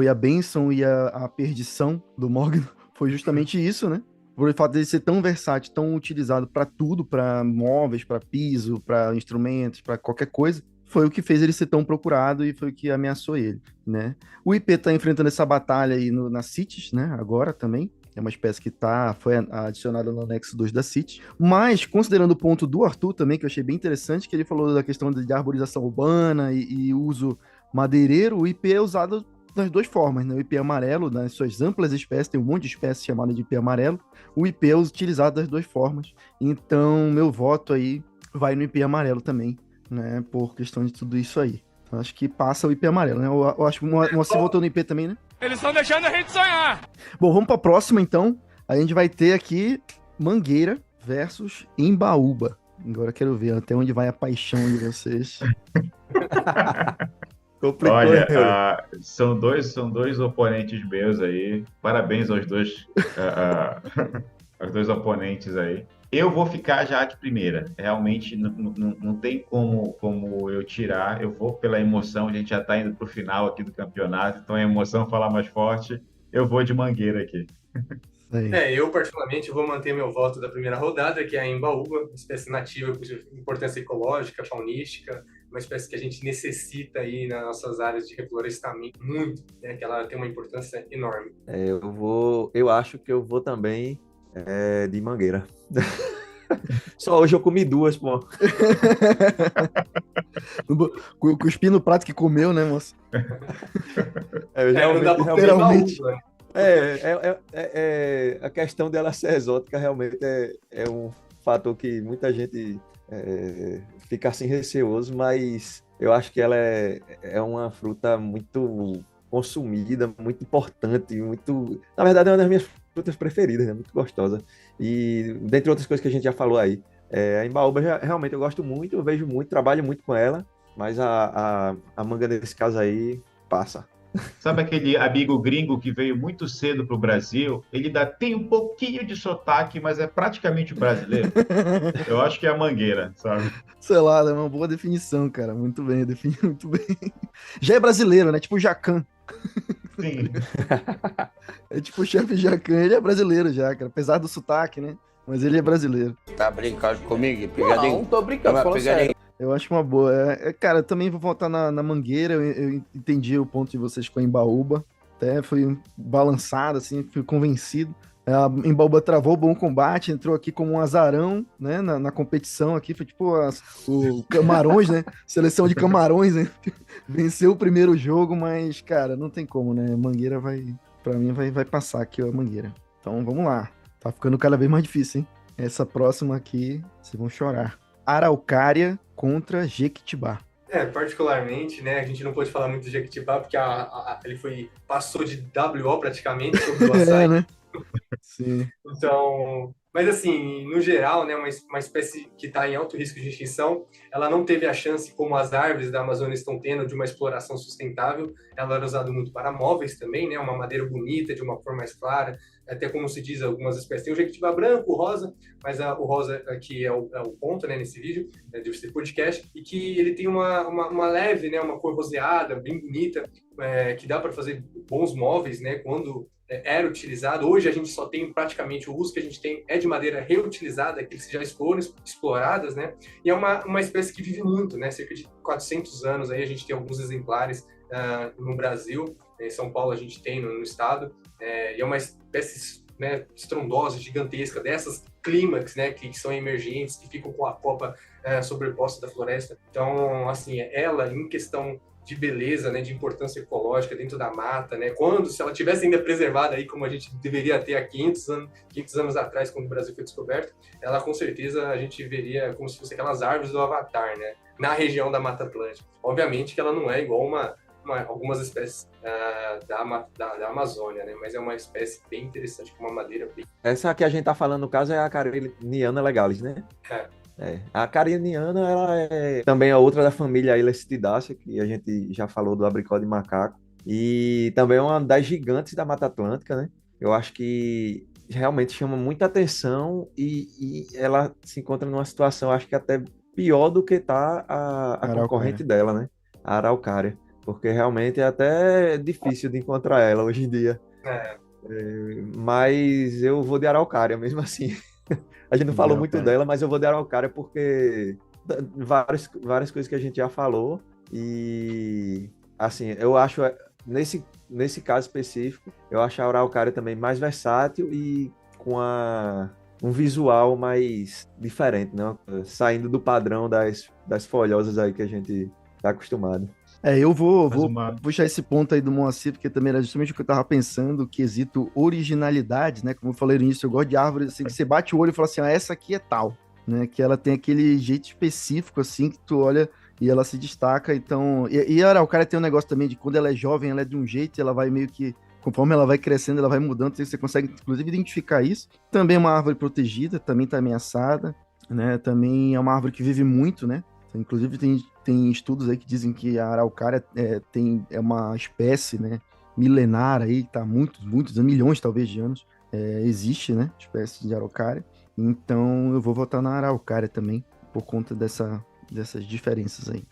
a bênção e a perdição do mogno, foi justamente isso, né? Por fato de ele ser tão versátil, tão utilizado para tudo, para móveis, para piso, para instrumentos, para qualquer coisa, foi o que fez ele ser tão procurado e foi o que ameaçou ele, né? O IP está enfrentando essa batalha aí na CITES, né? Agora também. É uma espécie que foi adicionada no anexo 2 da CITES. Mas, considerando o ponto do Arthur também, que eu achei bem interessante, que ele falou da questão de arborização urbana e uso madeireiro, o IP é usado das duas formas, né? O IP amarelo, nas suas amplas espécies, tem um monte de espécies chamadas de IP amarelo. O IP é utilizado das duas formas. Então, meu voto aí vai no IP amarelo também, né? Por questão de tudo isso aí. Então, acho que passa o IP amarelo, né? Eu acho que o Moacir votou no IP também, né? Eles estão deixando a gente sonhar. Bom, vamos para a próxima, então. A gente vai ter aqui Mangueira versus Embaúba. Agora quero ver até onde vai a paixão de vocês. Olha, são dois oponentes meus aí. Parabéns aos dois, aos dois oponentes aí. Eu vou ficar já de primeira. Realmente não tem como eu tirar. Eu vou pela emoção. A gente já está indo para o final aqui do campeonato, então a emoção fala mais forte. Eu vou de Mangueira aqui. Eu particularmente vou manter meu voto da primeira rodada, que é a Embaúba, espécie nativa de importância ecológica, faunística, uma espécie que a gente necessita aí nas nossas áreas de reflorestamento muito, né, que ela tem uma importância enorme. Eu acho que eu vou também de Mangueira. Só hoje eu comi duas, pô. Cuspi no prato que comeu, né, moço? Literalmente. A questão dela ser exótica realmente é um fator que muita gente fica assim receoso, mas eu acho que ela é uma fruta muito consumida, muito importante, na verdade é uma das minhas frutas preferidas, né? Muito gostosa. E dentre outras coisas que a gente já falou aí, a Embaúba realmente eu gosto muito, eu vejo muito, trabalho muito com ela, mas a manga nesse caso aí passa. Sabe aquele amigo gringo que veio muito cedo para o Brasil? Ele tem um pouquinho de sotaque, mas é praticamente brasileiro. Eu acho que é a Mangueira, sabe? Sei lá, é uma boa definição, cara. Muito bem, definiu muito bem. Já é brasileiro, né? Tipo o Jacan. Sim. É tipo o chefe Jacan, ele é brasileiro já, cara. Apesar do sotaque, né? Mas ele é brasileiro. Tá brincando comigo? Pegadinho? Não, tô brincando, falando sério. Eu acho uma boa. Cara, eu também vou votar na Mangueira. Eu entendi o ponto de vocês com a Embaúba. Até fui balançado, assim, fui convencido. A Embaúba travou bom combate, entrou aqui como um azarão, né, na competição aqui. Foi tipo o Camarões, né? Seleção de Camarões, né? Venceu o primeiro jogo, mas, cara, não tem como, né? Mangueira pra mim vai passar aqui a Mangueira. Então, vamos lá. Tá ficando cada vez mais difícil, hein? Essa próxima aqui, vocês vão chorar. Araucária contra Jequitibá. Particularmente, né, a gente não pôde falar muito do Jequitibá, porque ele passou de WO praticamente sobre o açaí. Né? Sim. Então, mas assim, no geral, né, uma espécie que está em alto risco de extinção, ela não teve a chance, como as árvores da Amazônia estão tendo, de uma exploração sustentável. Ela era usada muito para móveis também, né, uma madeira bonita, de uma cor mais clara, até como se diz, algumas espécies. Tem o Jequitibá branco, o rosa, mas o rosa aqui é o ponto, né, nesse vídeo, desse podcast, e que ele tem uma leve, né, uma cor roseada, bem bonita, que dá para fazer bons móveis, né, quando era utilizado. Hoje a gente só tem praticamente, o uso que a gente tem é de madeira reutilizada, aqueles que já foram exploradas, né? E é uma espécie que vive muito, né? Cerca de 400 anos, aí a gente tem alguns exemplares no Brasil, em São Paulo a gente tem no estado, e é uma espécie, né, estrondosa, gigantesca, dessas clímax, né, que são emergentes, que ficam com a copa sobreposta da floresta. Então, assim, ela, em questão de beleza, né, de importância ecológica dentro da mata, né, se ela tivesse ainda preservada aí, como a gente deveria ter há 500 anos atrás, quando o Brasil foi descoberto, ela com certeza a gente veria como se fosse aquelas árvores do Avatar, né, na região da Mata Atlântica. Obviamente que ela não é igual algumas espécies da Amazônia, né, mas é uma espécie bem interessante, com uma madeira bem... Essa que a gente tá falando, no caso, é a Cariniana legalis, né? A cariniana, ela é também a outra da família Ilesitidaceae, que a gente já falou do abricó de macaco, e também é uma das gigantes da Mata Atlântica, né? Eu acho que realmente chama muita atenção e ela se encontra numa situação, acho que até pior do que tá a concorrente dela, né? A araucária, porque realmente é até difícil de encontrar ela hoje em dia. Mas eu vou de araucária mesmo assim. A gente não falou muito dela, mas eu vou de araucária porque várias coisas que a gente já falou e, assim, eu acho, nesse caso específico, eu acho a araucária também mais versátil e com um visual mais diferente, né? Saindo do padrão das folhosas aí que a gente tá acostumado. Eu vou puxar esse ponto aí do Moacir, porque também era justamente o que eu tava pensando, o quesito originalidade, né? Como eu falei no início, eu gosto de árvores assim, que você bate o olho e fala assim, essa aqui é tal, né? Que ela tem aquele jeito específico, assim, que tu olha e ela se destaca, então... E a araucária tem um negócio também de quando ela é jovem, ela é de um jeito e ela vai meio que... Conforme ela vai crescendo, ela vai mudando, você consegue, inclusive, identificar isso. Também é uma árvore protegida, também tá ameaçada, né? Também é uma árvore que vive muito, né? Inclusive, tem estudos aí que dizem que a araucária é uma espécie, né, milenar aí, tá muitos, milhões talvez de anos, existe, né, espécie de araucária. Então, eu vou votar na araucária também, por conta dessas diferenças aí.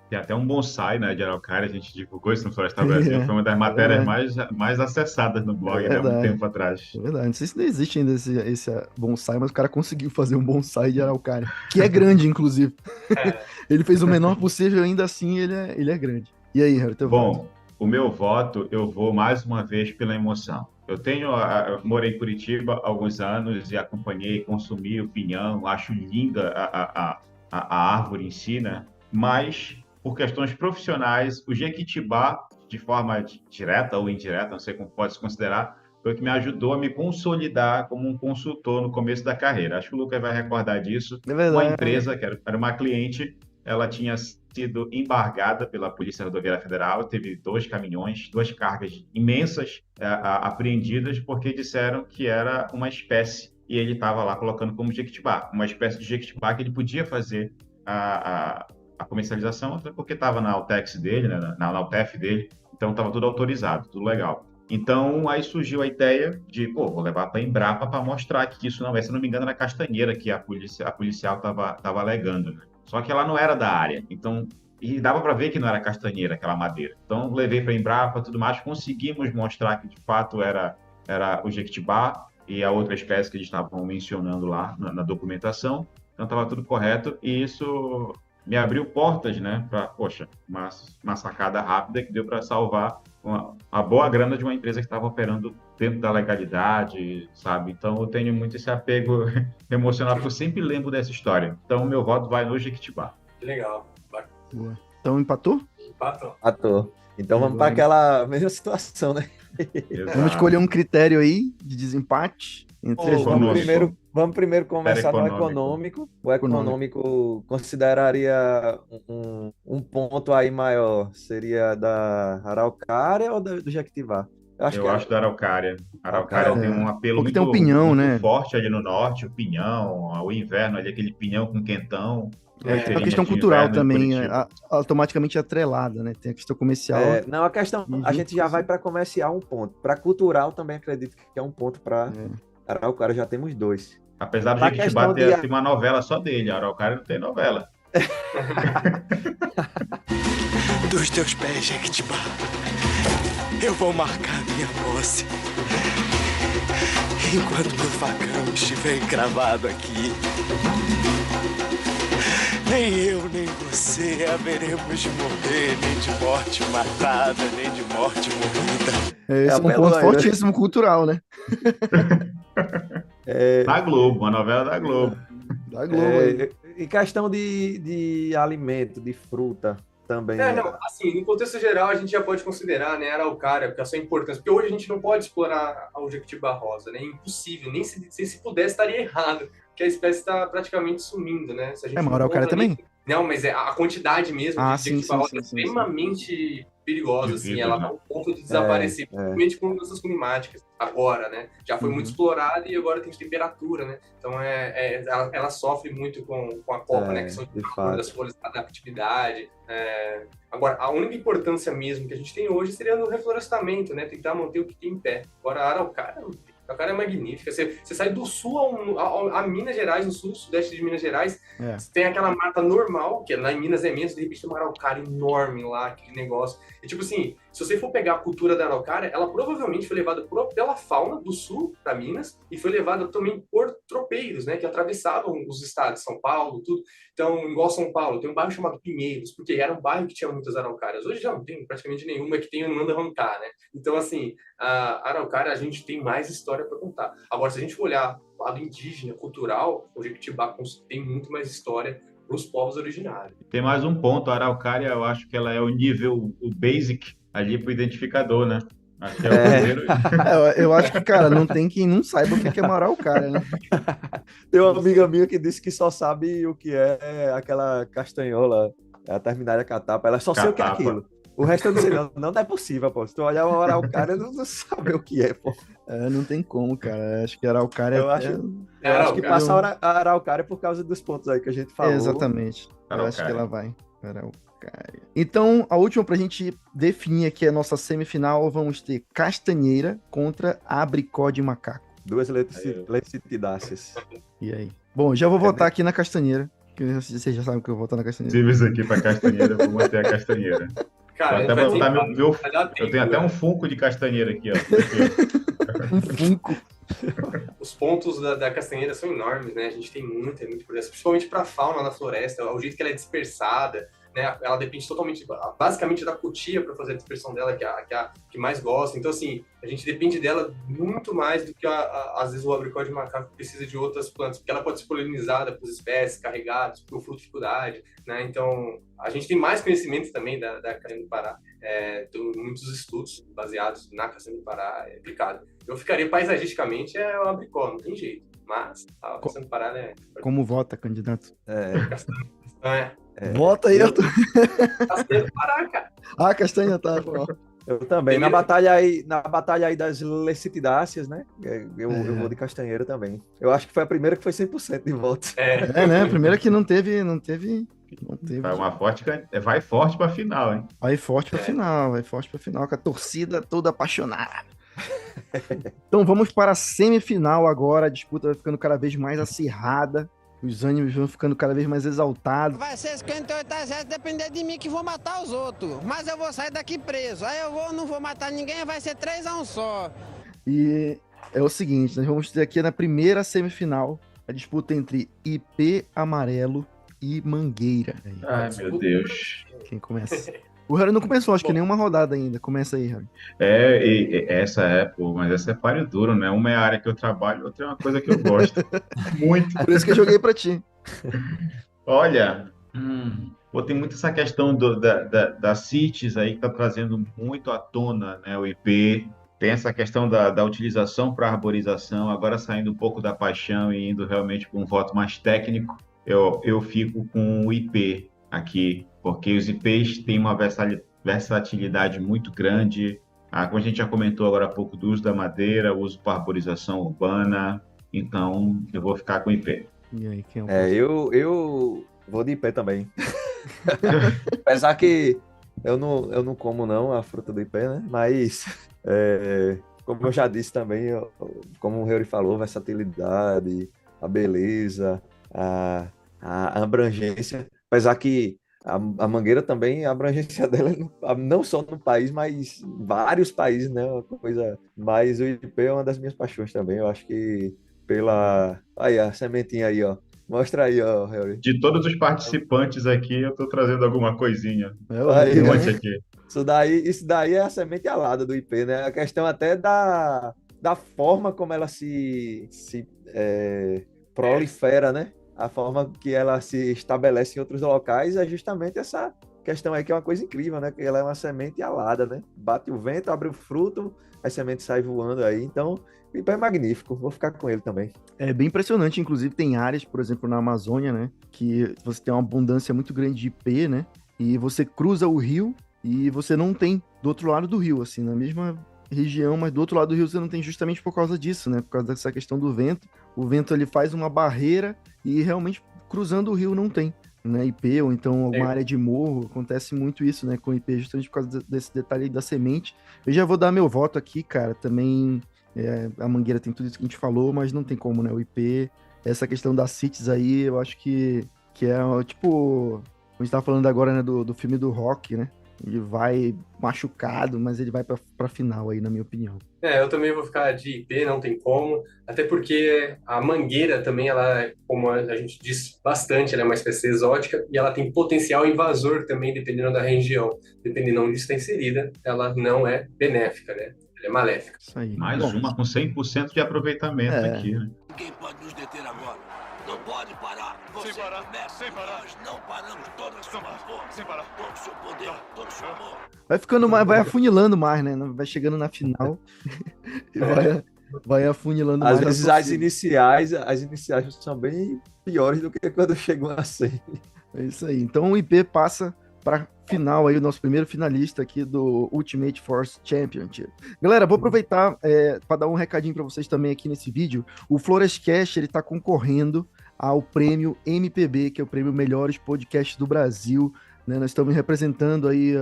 Tem até um bonsai, né, de araucária, a gente divulgou isso no Florestal Brasil, foi uma das matérias mais acessadas no blog, né, há um tempo atrás. É verdade, não sei se ainda existe ainda esse bonsai, mas o cara conseguiu fazer um bonsai de araucária, que é grande, inclusive. Ele fez o menor possível, ainda assim ele é grande. E aí, Harry, teu voto? Bom, o meu voto, eu vou mais uma vez pela emoção. Eu morei em Curitiba há alguns anos e acompanhei, consumi o pinhão, acho linda a árvore em si, né? Mas, por questões profissionais, o Jequitibá, de forma direta ou indireta, não sei como pode se considerar, foi o que me ajudou a me consolidar como um consultor no começo da carreira. Acho que o Lucas vai recordar disso. Uma empresa, que era uma cliente, ela tinha sido embargada pela Polícia Rodoviária Federal, teve 2 caminhões, 2 cargas imensas apreendidas, porque disseram que era uma espécie, e ele estava lá colocando como Jequitibá, uma espécie de Jequitibá que ele podia fazer a comercialização, porque estava na Altex dele, né, na UTF dele, então estava tudo autorizado, tudo legal. Então, aí surgiu a ideia de, vou levar para a Embrapa para mostrar que isso não é, se não me engano, era castanheira que a policial estava alegando, né? Só que ela não era da área, então, e dava para ver que não era castanheira, aquela madeira. Então, levei para a Embrapa, tudo mais, conseguimos mostrar que, de fato, era o Jequitibá e a outra espécie que eles estavam mencionando lá na documentação, então estava tudo correto, e isso me abriu portas, né, para, uma sacada rápida que deu para salvar uma boa grana de uma empresa que estava operando dentro da legalidade, sabe? Então, eu tenho muito esse apego emocional, porque eu sempre lembro dessa história. Então, o meu voto vai no Jequitibá. Que legal. Boa. Então, empatou? Empatou. Então, vamos para aquela mesma situação, né? Vamos escolher um critério aí de desempate. Entre as Econômico. duas. Vamos primeiro começar no Econômico. econômico. O econômico consideraria um ponto aí maior. Seria da Araucária ou do Jequitibá? Eu acho da Araucária. A Araucária tem um apelo Porque muito, tem um pinhão, muito né? forte ali no norte, o pinhão, o inverno ali, aquele pinhão com quentão. É Feirinha uma questão de cultural inverno em também, Curitiba. automaticamente atrelada, né? Tem a questão comercial. Não, a questão, E a junto gente já com vai para comercial um ponto. Para cultural também acredito que é um ponto para Araucária, já temos 2. Apesar do Pra Jequitibá questão de- ter uma novela só dele, a Araucária não tem novela. Dos teus pés, Jequitibá, eu vou marcar minha posse. Enquanto meu facão estiver encravado aqui, nem eu nem você haveremos de morrer, nem de morte matada, nem de morte morrida. Esse é um apelou ponto aí, né? fortíssimo cultural, né? Da Globo, uma novela da Globo. Da Globo. aí. Em questão de alimento, de fruta também. Não, assim, no contexto geral, a gente já pode considerar, né, a Araucária, porque a sua importância, porque hoje a gente não pode explorar o Jequitibá rosa, né, é impossível, nem se pudesse estaria errado, porque a espécie está praticamente sumindo, né, se a gente Mas a não Araucária encontra nem- também? Não, mas a quantidade mesmo Ah, de sim, Jequitibá sim, rosa sim, é sim, sim. extremamente perigosa, assim, Terrível, ela né? tá ao ponto de desaparecer, principalmente com mudanças climáticas, agora, né, já foi muito explorada e agora tem temperatura, né, então ela sofre muito com a copa, né, que são de a cor fato. das folhas, a adaptatividade, Agora, a única importância mesmo que a gente tem hoje seria no reflorestamento, né? Tentar manter o que tem em pé. Agora, a Araucária é magnífica. Você sai do sul a Minas Gerais, no sul, sudeste de Minas Gerais, você tem aquela mata normal, que lá em Minas é menos, de repente tem uma Araucária enorme lá, aquele negócio. E tipo assim, se você for pegar a cultura da Araucária, ela provavelmente foi levada pela fauna do sul para Minas e foi levada também por tropeiros, né? Que atravessavam os estados, São Paulo, tudo. Então, igual São Paulo, tem um bairro chamado Pinheiros, porque era um bairro que tinha muitas araucárias. Hoje já não tem praticamente nenhuma, que tem, não manda arrancar, né? Então, assim, a Araucária, a gente tem mais história para contar. Agora, se a gente for olhar o lado indígena, cultural, o Jequitibá tem muito mais história para os povos originários. Tem mais um ponto, a Araucária, eu acho que ela é o nível, o basic ali para o identificador, né? Acho que é o primeiro. Eu acho que, cara, não tem quem não saiba o que é uma Araucária, né? Tem uma amiga minha que disse que só sabe o que é aquela castanhola, a terminária catapa. Ela só sei o que é Catapa. aquilo. O resto eu não sei, não é possível, pô. Se tu olhar uma Araucária, não sabe o que é, pô. Não tem como, cara. Acho que a Araucária Eu acho que passa a Araucária por causa dos pontos aí que a gente falou. Exatamente. Eu acho Araucária. que ela vai. Araucária. Então, a última pra gente definir aqui a nossa semifinal, vamos ter Castanheira contra Abricó de Macaco. Duas lecitidáceas. E aí? Bom, já vou votar aqui na Castanheira, que vocês já sabem que eu vou votar na Castanheira. Se isso aqui para Castanheira, eu vou manter a Castanheira. Cara, Vou até botar vai dar tempo, eu tenho até né? um Funko de Castanheira aqui, ó. Um Funko. Os pontos da Castanheira são enormes, né? A gente tem muita coisa, principalmente para a fauna na floresta, o jeito que ela é dispersada, né? Ela depende totalmente, basicamente, da cutia para fazer a dispersão dela, que é a que mais gosta. Então, assim, a gente depende dela muito mais do que, às vezes, o abricó de macaco precisa de outras plantas, porque ela pode ser polinizada por espécies, carregadas, por frutificidade, né? Então, a gente tem mais conhecimentos também da castanha do Pará. Tem muitos estudos baseados na castanha do Pará, é aplicado. Eu ficaria paisagisticamente o abricó, não tem jeito. Mas a castanha do Pará é... Como vota, candidato? Vota aí, Castanha do Pará, cara. Ah, Castanha tá. Ó. Eu também. Na batalha aí das lecitidáceas, né? Eu vou de Castanheira também. Eu acho que foi a primeira que foi 100% de votos. Né? A primeira que não teve. Vai forte pra final, hein? Vai forte pra final, com a torcida toda apaixonada. Então vamos para a semifinal agora. A disputa vai ficando cada vez mais acirrada. Os ânimos vão ficando cada vez mais exaltados. Vai ser 58-0, depender de mim que vou matar os outros. Mas eu vou sair daqui preso. Aí não vou matar ninguém, vai ser 3-1 só. E é o seguinte, nós vamos ter aqui na primeira semifinal a disputa entre IP Amarelo e Mangueira. Ai, meu Deus. Quem começa? O Harry não começou, acho que nenhuma rodada ainda. Começa aí, Harry. Mas essa é páreo duro, né? Uma é a área que eu trabalho, outra é uma coisa que eu gosto. Muito. Por isso que eu joguei pra ti. Olha, tem muito essa questão da CITES aí que tá trazendo muito à tona, né? O IP. Tem essa questão da utilização para arborização, agora saindo um pouco da paixão e indo realmente para um voto mais técnico, eu fico com o IP aqui, porque os IPs têm uma versatilidade muito grande. Como a gente já comentou agora há pouco, do uso da madeira, uso para arborização urbana, então eu vou ficar com o IP. E aí, quem eu vou de IP também. Apesar que eu não como não a fruta do IP, né? Mas, como eu já disse também, como o Heuri falou, versatilidade, a beleza, a abrangência. Apesar que a mangueira também, a abrangência dela não só no país, mas em vários países, né? Uma coisa. Mas o IP é uma das minhas paixões também. Eu acho que Aí, a sementinha aí, ó. Mostra aí, ó, Harry. De todos os participantes aqui, eu tô trazendo alguma coisinha. Aí, um monte aqui. Isso daí é a semente alada do IP, né? A questão até da forma como ela se prolifera, né? A forma que ela se estabelece em outros locais é justamente essa questão aí, que é uma coisa incrível, né? Que ela é uma semente alada, né? Bate o vento, abre o fruto, a semente sai voando aí. Então, o IP é magnífico. Vou ficar com ele também. É bem impressionante. Inclusive, tem áreas, por exemplo, na Amazônia, né? Que você tem uma abundância muito grande de IP, né? E você cruza o rio e você não tem do outro lado do rio, assim, na mesma região, mas do outro lado do rio você não tem, justamente por causa disso, né? Por causa dessa questão do vento. O vento, ele faz uma barreira e realmente cruzando o rio não tem, né? IP, ou então alguma área de morro. Acontece muito isso, né? Com IP, justamente por causa desse detalhe aí da semente. Eu já vou dar meu voto aqui, cara. Também a mangueira tem tudo isso que a gente falou, mas não tem como, né? O IP, essa questão das CITES aí, eu acho que é tipo... A gente tava falando agora, né, do filme do Rock, né? Ele vai machucado, mas ele vai pra final aí, na minha opinião. Eu também vou ficar de IP, não tem como. Até porque a mangueira também, ela, como a gente diz bastante, ela é uma espécie exótica e ela tem potencial invasor também, dependendo da região. Dependendo de onde está inserida, ela não é benéfica, né? Ela é maléfica. Isso aí. Mais uma com 100% de aproveitamento aqui, né? Ninguém pode nos deter agora. Não pode parar. Você sem parar. Sem parar. Nós não paramos. Todo o seu amor. Sem parar. Todo o seu poder. Todo o seu amor. Vai ficando mais, vai afunilando mais, né? Vai chegando na final e vai afunilando mais. Às vezes as iniciais são bem piores do que quando chegam a 100. É isso aí. Então o IP passa para final aí, o nosso primeiro finalista aqui do Ultimate Force Championship. Galera, vou aproveitar para dar um recadinho para vocês também aqui nesse vídeo. O Florescast, ele tá concorrendo ao prêmio MPB, que é o prêmio Melhores Podcasts do Brasil, né? Nós estamos representando aí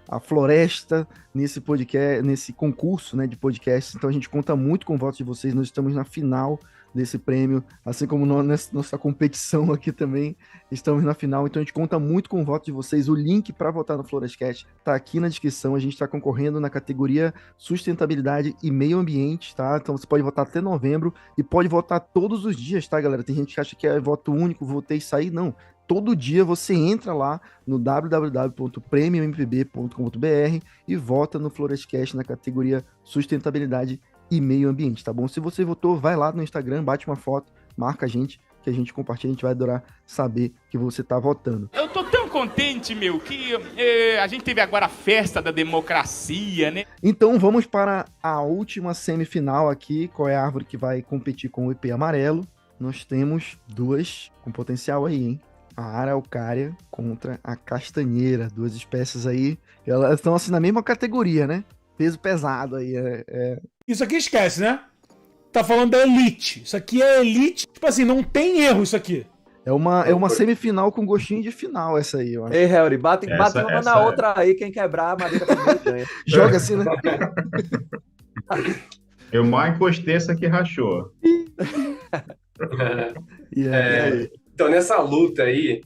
a floresta nesse podcast, nesse concurso, né, de podcasts. Então a gente conta muito com o voto de vocês. Nós estamos na final desse prêmio, assim como nossa competição aqui também, estamos na final, então a gente conta muito com o voto de vocês. O link para votar no Florescast tá aqui na descrição. A gente está concorrendo na categoria sustentabilidade e meio ambiente, tá? Então você pode votar até novembro e pode votar todos os dias, tá, galera? Tem gente que acha que é voto único, votei e sair, não. Todo dia você entra lá no www.premiummpb.com.br e vota no Florescast na categoria sustentabilidade e meio ambiente, tá bom? Se você votou, vai lá no Instagram, bate uma foto, marca a gente, que a gente compartilha, a gente vai adorar saber que você tá votando. Eu tô tão contente, meu, que a gente teve agora a festa da democracia, né? Então vamos para a última semifinal aqui. Qual é a árvore que vai competir com o IP amarelo? Nós temos duas com potencial aí, hein? A araucária contra a castanheira, duas espécies aí, elas estão assim na mesma categoria, né? Peso pesado aí. Isso aqui esquece, né? Tá falando da elite. Isso aqui é elite, tipo assim, não tem erro isso aqui. É uma semifinal com gostinho de final essa aí, eu acho. Ei, Harry, bate uma na outra aí, quem quebrar a madeira primeiro ganha. Joga assim, né? Eu mais encostei essa que rachou. Então, nessa luta aí,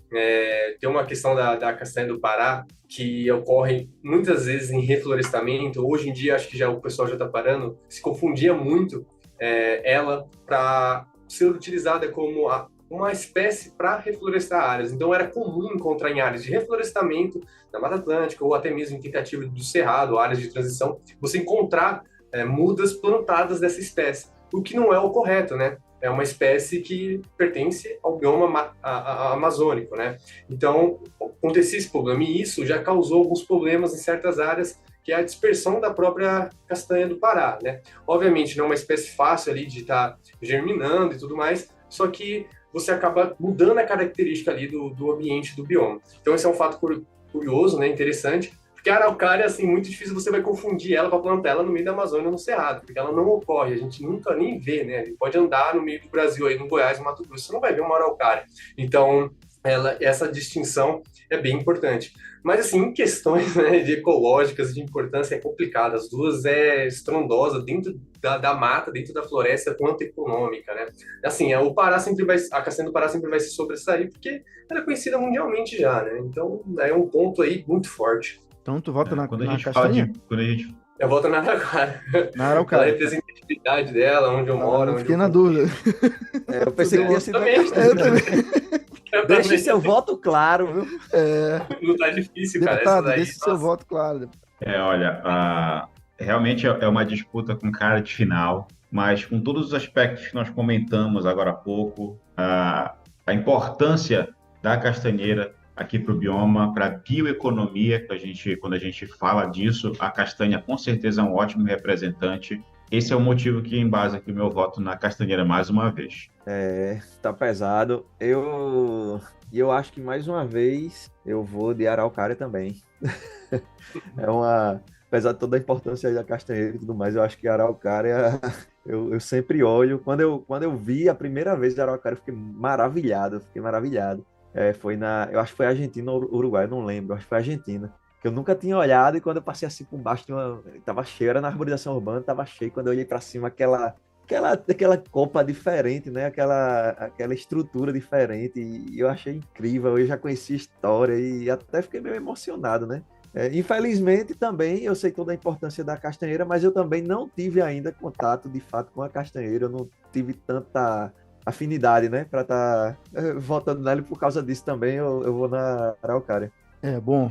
tem uma questão da castanha do Pará que ocorre muitas vezes em reflorestamento. Hoje em dia, acho que o pessoal já está parando, se confundia muito ela para ser utilizada como uma espécie para reflorestar áreas. Então, era comum encontrar em áreas de reflorestamento, na Mata Atlântica, ou até mesmo em tentativa do Cerrado, áreas de transição, você encontrar mudas plantadas dessa espécie, o que não é o correto, né? É uma espécie que pertence ao bioma amazônico, né? Então, acontecia esse problema, e isso já causou alguns problemas em certas áreas que é a dispersão da própria castanha do Pará, né? Obviamente não é uma espécie fácil ali de estar germinando e tudo mais, só que você acaba mudando a característica ali do ambiente do bioma. Então esse é um fato curioso, né, interessante, porque a araucária, assim, muito difícil você vai confundir ela para plantar ela no meio da Amazônia, no Cerrado, porque ela não ocorre, a gente nunca nem vê, né? A gente pode andar no meio do Brasil, aí no Goiás, no Mato Grosso, você não vai ver uma araucária. Então, essa distinção é bem importante. Mas, assim, em questões, né, de ecológicas, de importância, é complicado. As duas é estrondosa dentro da mata, dentro da floresta, quanto econômica, né? Assim, a castanha do Pará sempre vai se sobressair, porque ela é conhecida mundialmente já, né? Então, é um ponto aí muito forte. Então, tu vota na castanha? Eu voto na araucária. Na araucária. A representatividade dela, onde eu moro. Eu fiquei na dúvida. Eu pensei que ia ser eu também. Deixe seu voto claro, viu? Não tá difícil, Deputado, cara. deixe seu voto claro. Olha, realmente é uma disputa com cara de final, mas com todos os aspectos que nós comentamos agora há pouco, a importância da castanheira aqui para o bioma, para a bioeconomia, quando a gente fala disso, a castanha com certeza é um ótimo representante. Esse é o motivo que embasa aqui o meu voto na castanheira mais uma vez. Tá pesado. Eu acho que mais uma vez eu vou de araucária também. Apesar de toda a importância da castanheira e tudo mais, eu acho que a araucária, eu sempre olho. Quando eu vi a primeira vez a araucária, eu fiquei maravilhado. Eu acho que foi Argentina ou Uruguai, eu não lembro, acho que foi Argentina. Que eu nunca tinha olhado, e quando eu passei assim por baixo, tava cheio, era na arborização urbana, tava cheio, quando eu olhei para cima, aquela copa diferente, né? Aquela estrutura diferente, e eu achei incrível, eu já conheci a história, e até fiquei meio emocionado, né? Infelizmente, também, eu sei toda a importância da castanheira, mas eu também não tive ainda contato, de fato, com a castanheira, eu não tive tanta afinidade, né? Para estar votando nela, e por causa disso também, eu vou na araucária. Bom,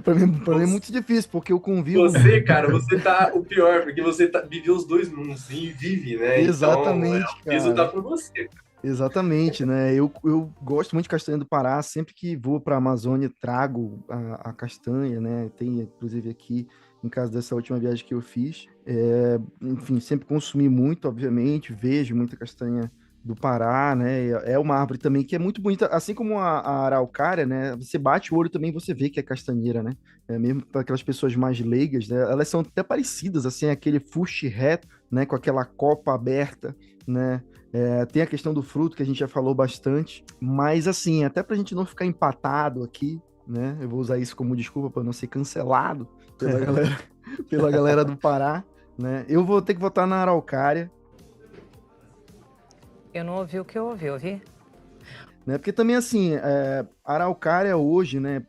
pra mim é muito difícil, porque eu convivo... Você, cara, você tá o pior, porque você vive os dois mundos e vive, né? Exatamente, então, o peso tá por você. Exatamente, né? Eu gosto muito de castanha do Pará, sempre que vou para a Amazônia trago a castanha, né? Tem, inclusive, aqui, em casa dessa última viagem que eu fiz. Enfim, sempre consumi muito, obviamente, vejo muita castanha do Pará, né? É uma árvore também que é muito bonita, assim como a araucária, né? Você bate o olho também, você vê que é castanheira, né? Mesmo para aquelas pessoas mais leigas, né? Elas são até parecidas, assim, aquele fuste reto, né? Com aquela copa aberta, né? Tem a questão do fruto, que a gente já falou bastante, mas assim, até pra gente não ficar empatado aqui, né? Eu vou usar isso como desculpa para não ser cancelado pela galera do Pará, né? Eu vou ter que votar na araucária. Eu não ouvi o que eu ouvi? Né? Porque também, assim, a araucária hoje, né?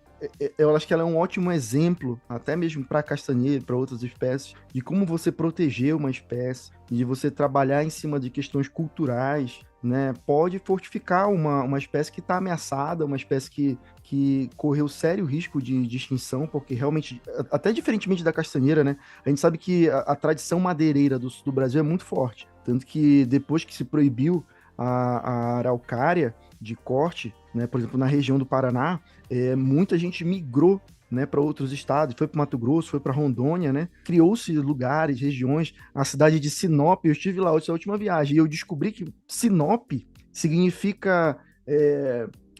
Eu acho que ela é um ótimo exemplo, até mesmo para castanheira, para outras espécies, de como você proteger uma espécie, de você trabalhar em cima de questões culturais, né? Pode fortificar uma espécie que está ameaçada, uma espécie que correu sério risco de extinção, porque realmente, até diferentemente da castanheira, né? A gente sabe que a tradição madeireira do sul do Brasil é muito forte, tanto que depois que se proibiu a araucária de corte, né, por exemplo, na região do Paraná, muita gente migrou, né, para outros estados, foi para Mato Grosso, foi para Rondônia, né, criou-se lugares, regiões, a cidade de Sinop, eu estive lá essa última viagem, e eu descobri que Sinop significa,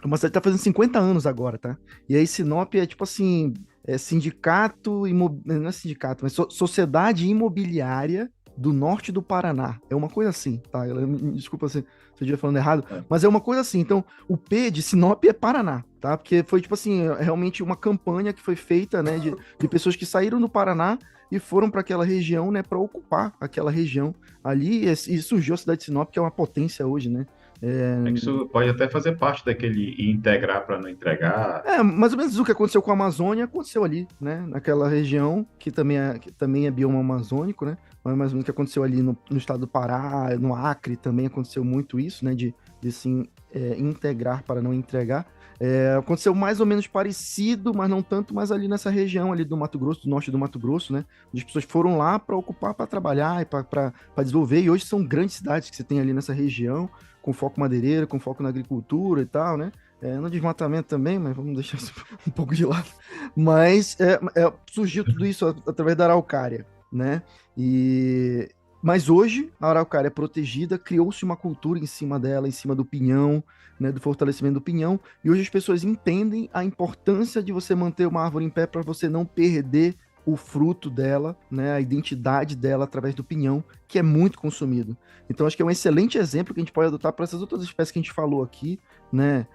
uma cidade que tá fazendo 50 anos agora, tá, e aí Sinop é tipo assim, sindicato, não é sindicato, mas sociedade imobiliária do norte do Paraná, é uma coisa assim, tá, desculpa se eu estiver falando errado, mas é uma coisa assim. Então, o P de Sinop é Paraná, tá? Porque foi, tipo assim, realmente uma campanha que foi feita, né, de pessoas que saíram do Paraná e foram para aquela região, né, para ocupar aquela região ali, e surgiu a cidade de Sinop, que é uma potência hoje, né? Isso pode até fazer parte daquele integrar para não entregar. Mais ou menos o que aconteceu com a Amazônia aconteceu ali, né? Naquela região, que também é bioma amazônico, né? Mas mais ou menos o que aconteceu ali no estado do Pará, no Acre também aconteceu muito isso, né? De se integrar para não entregar. Aconteceu mais ou menos parecido, mas não tanto, mas ali nessa região ali do Mato Grosso, do norte do Mato Grosso, né? Onde as pessoas foram lá para ocupar, para trabalhar e para desenvolver. E hoje são grandes cidades que você tem ali nessa região, com foco madeireiro, com foco na agricultura e tal, né? no desmatamento também, mas vamos deixar isso um pouco de lado. Mas surgiu tudo isso através da araucária, né? Mas hoje a araucária é protegida, criou-se uma cultura em cima dela, em cima do pinhão, né, do fortalecimento do pinhão, e hoje as pessoas entendem a importância de você manter uma árvore em pé para você não perder o fruto dela, né, a identidade dela através do pinhão, que é muito consumido. Então acho que é um excelente exemplo que a gente pode adotar para essas outras espécies que a gente falou aqui, né,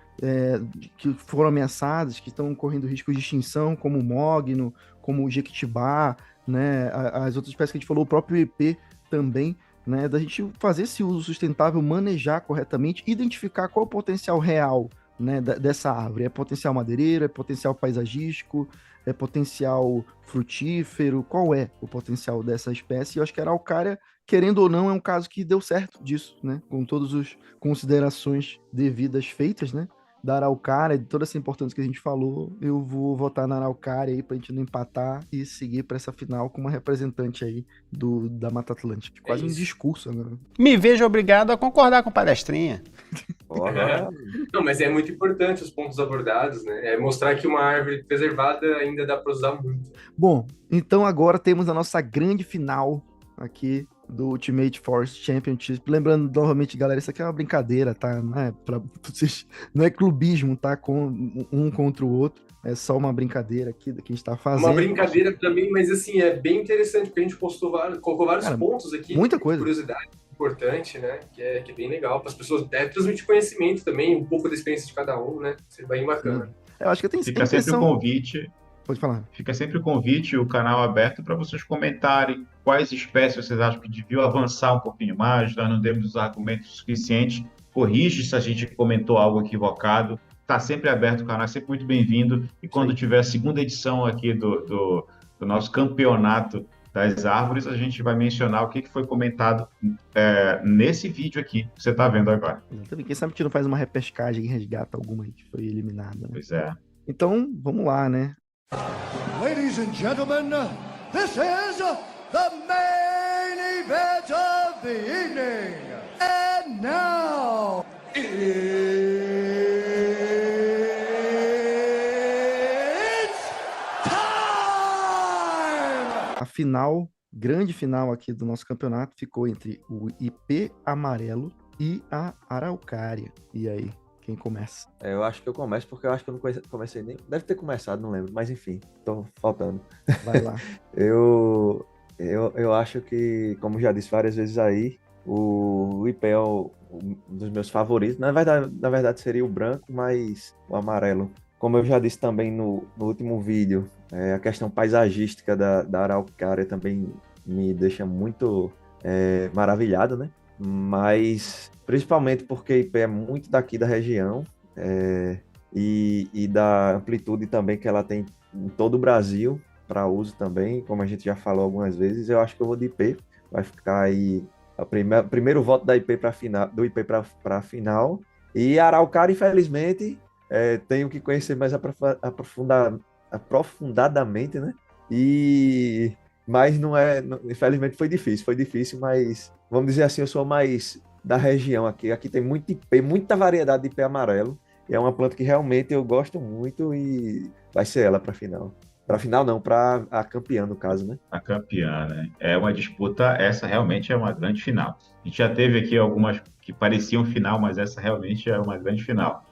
que foram ameaçadas, que estão correndo risco de extinção, como o mogno, como o jequitibá, né, as outras espécies que a gente falou, o próprio ipê também, né, da gente fazer esse uso sustentável, manejar corretamente, identificar qual é o potencial real, né, dessa árvore. É potencial madeireiro, é potencial paisagístico, é potencial frutífero, qual é o potencial dessa espécie? Eu acho que a araucária, querendo ou não, é um caso que deu certo disso, né, com todas as considerações devidas feitas, né, da araucária, de toda essa importância que a gente falou. Eu vou votar na araucária aí pra gente não empatar e seguir para essa final com uma representante aí da Mata Atlântica. Quase um discurso agora. Me vejo obrigado a concordar com o palestrinha. Não, mas é muito importante os pontos abordados, né? É mostrar que uma árvore preservada ainda dá para usar muito. Bom, então agora temos a nossa grande final aqui do Ultimate Forest Championship. Lembrando novamente, galera, isso aqui é uma brincadeira, tá? Não é clubismo, tá? Com um contra o outro. É só uma brincadeira aqui do que a gente tá fazendo. Uma brincadeira também, mas assim, é bem interessante, porque a gente colocou vários pontos aqui. Muita coisa. Curiosidade importante, né? Que é bem legal para as pessoas transmitir conhecimento também, um pouco da experiência de cada um, né? Isso é bem bacana. Eu acho que tem Fica sempre o convite. Pode falar. Fica sempre o convite, o canal aberto para vocês comentarem quais espécies vocês acham que deviam avançar um pouquinho mais, nós não demos os argumentos suficientes, corrige se a gente comentou algo equivocado, está sempre aberto o canal, é sempre muito bem-vindo, e quando tiver a segunda edição aqui do nosso campeonato das árvores, a gente vai mencionar o que foi comentado nesse vídeo aqui que você está vendo agora. Exatamente. Quem sabe a gente não faz uma repescagem e resgata alguma que foi eliminada. Né? Pois é. Então, vamos lá, né? Ladies and gentlemen, this is the main event of the evening. And now, it's time! A final, grande final aqui do nosso campeonato, ficou entre o ipê amarelo e a araucária. E aí? Quem começa? Eu acho que eu começo, porque eu acho que eu não comecei nem... Deve ter começado, não lembro. Mas enfim, tô faltando. Vai lá. Eu acho que, como já disse várias vezes aí, o ipê é um dos meus favoritos. Na verdade seria o branco, mas o amarelo. Como eu já disse também no último vídeo, a questão paisagística da araucária também me deixa muito maravilhado, né? Mas principalmente porque ipê é muito daqui da região e da amplitude também que ela tem em todo o Brasil para uso também, como a gente já falou algumas vezes. Eu acho que eu vou de ipê, vai ficar aí primeiro voto da ipê para final, do ipê para final. E a araucária, infelizmente, tenho que conhecer mais aprofundadamente, né? Mas infelizmente foi difícil, mas vamos dizer assim, eu sou mais da região aqui. Aqui tem muito ipê, muita variedade de ipê amarelo. E é uma planta que realmente eu gosto muito e vai ser ela para final. Para final não, para a campeã, no caso, né? A campeã, né? É uma disputa, essa realmente é uma grande final. A gente já teve aqui algumas que pareciam final, mas essa realmente é uma grande final.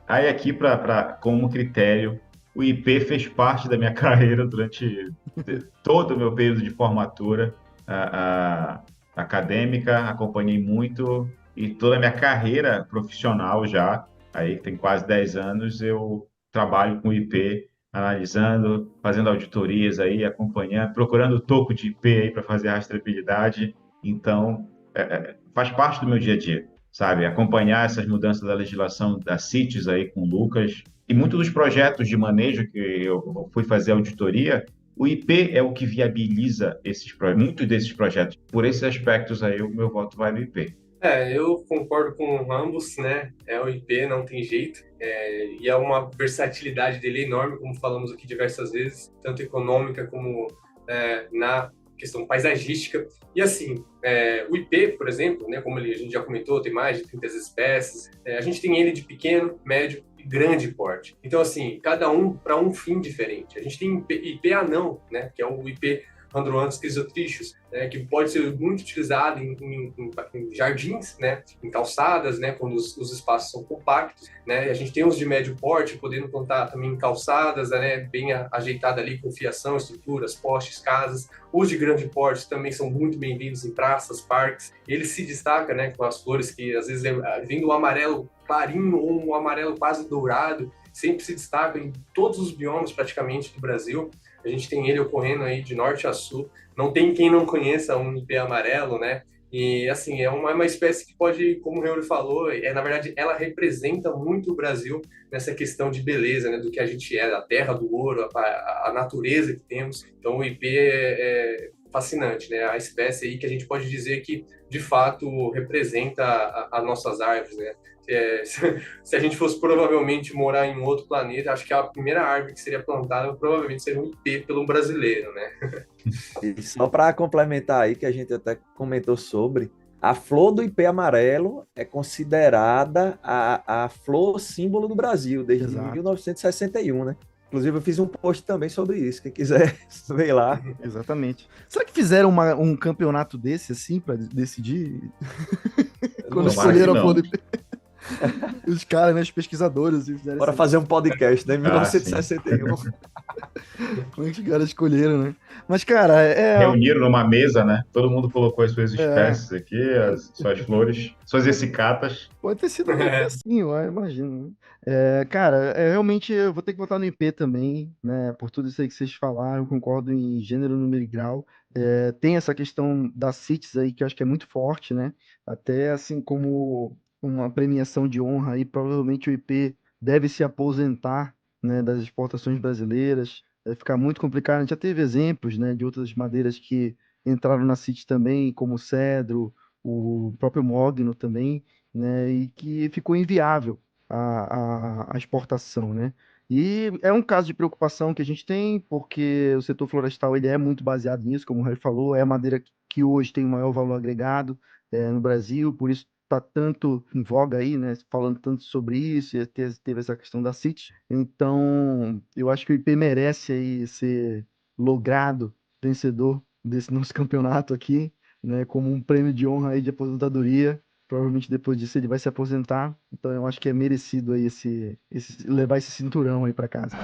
Aí aqui, como critério, o ipê fez parte da minha carreira durante todo o meu período de formatura acadêmica, acompanhei muito, e toda a minha carreira profissional já, aí tem quase 10 anos, eu trabalho com ipê, analisando, fazendo auditorias aí, acompanhando, procurando toco de ipê aí para fazer rastreabilidade. Então, faz parte do meu dia a dia, sabe? Acompanhar essas mudanças da legislação da CITES aí com o Lucas. E muitos dos projetos de manejo que eu fui fazer auditoria, o ipê é o que viabiliza muitos desses projetos. Por esses aspectos aí, o meu voto vai no ipê. Eu concordo com ambos, né? É o ipê, não tem jeito. E é uma versatilidade dele enorme, como falamos aqui diversas vezes, tanto econômica como na questão paisagística. E assim, o IP, por exemplo, né, como a gente já comentou, tem mais de 30 espécies. A gente tem ele de pequeno, médio e grande porte. Então, assim, cada um para um fim diferente. A gente tem IP anão, né, que é o IP Androanthus crisotrichus, né, que pode ser muito utilizado em jardins, né, em calçadas, né, quando os espaços são compactos, né. A gente tem os de médio porte, podendo plantar também em calçadas, né, bem ajeitada ali com fiação, estruturas, postes, casas. Os de grande porte também são muito bem-vindos em praças, parques. Ele se destaca, né, com as flores que às vezes vem do amarelo clarinho ou um amarelo quase dourado, sempre se destaca em todos os biomas praticamente do Brasil. A gente tem ele ocorrendo aí de norte a sul. Não tem quem não conheça um IP amarelo, né? E, assim, é uma espécie que pode, como o Reuri falou, na verdade, ela representa muito o Brasil nessa questão de beleza, né? Do que a gente é, a terra do ouro, a natureza que temos. Então, o IP é fascinante, né? A espécie aí que a gente pode dizer que, de fato, representa as nossas árvores, né? Se a gente fosse provavelmente morar em outro planeta, acho que a primeira árvore que seria plantada provavelmente seria um IP pelo brasileiro, né? E só para complementar aí, que a gente até comentou sobre, a flor do IP amarelo é considerada a flor símbolo do Brasil, desde 1961, né? Inclusive, eu fiz um post também sobre isso, quem quiser ver lá. Exatamente. Será que fizeram um campeonato desse, assim, para decidir? Quando escolheram a flor do IP? Os caras, né, os pesquisadores. Bora fazer um podcast, né? Em 1961. Como é que os caras escolheram, né? Mas, cara, reuniram numa mesa, né? Todo mundo colocou as suas espécies aqui, as suas flores, suas essicatas. Pode ter sido assim, eu imagino. Cara, realmente eu vou ter que votar no IP também, né? Por tudo isso aí que vocês falaram, eu concordo em gênero, número e grau. Tem essa questão das CITES aí que eu acho que é muito forte, né? Até assim como uma premiação de honra aí, provavelmente o IP deve se aposentar, né, das exportações brasileiras. Vai ficar muito complicado. A gente já teve exemplos, né, de outras madeiras que entraram na CITES também, como o cedro, o próprio mogno também, né, e que ficou inviável a exportação, né? E é um caso de preocupação que a gente tem, porque o setor florestal ele é muito baseado nisso, como o Harry falou, é a madeira que hoje tem o maior valor agregado no Brasil, por isso está tanto em voga aí, né? Falando tanto sobre isso, e teve essa questão da CITES. Então, eu acho que o IP merece aí ser logrado vencedor desse nosso campeonato aqui, né? Como um prêmio de honra aí de aposentadoria. Provavelmente depois disso ele vai se aposentar. Então, eu acho que é merecido aí levar esse cinturão aí para casa.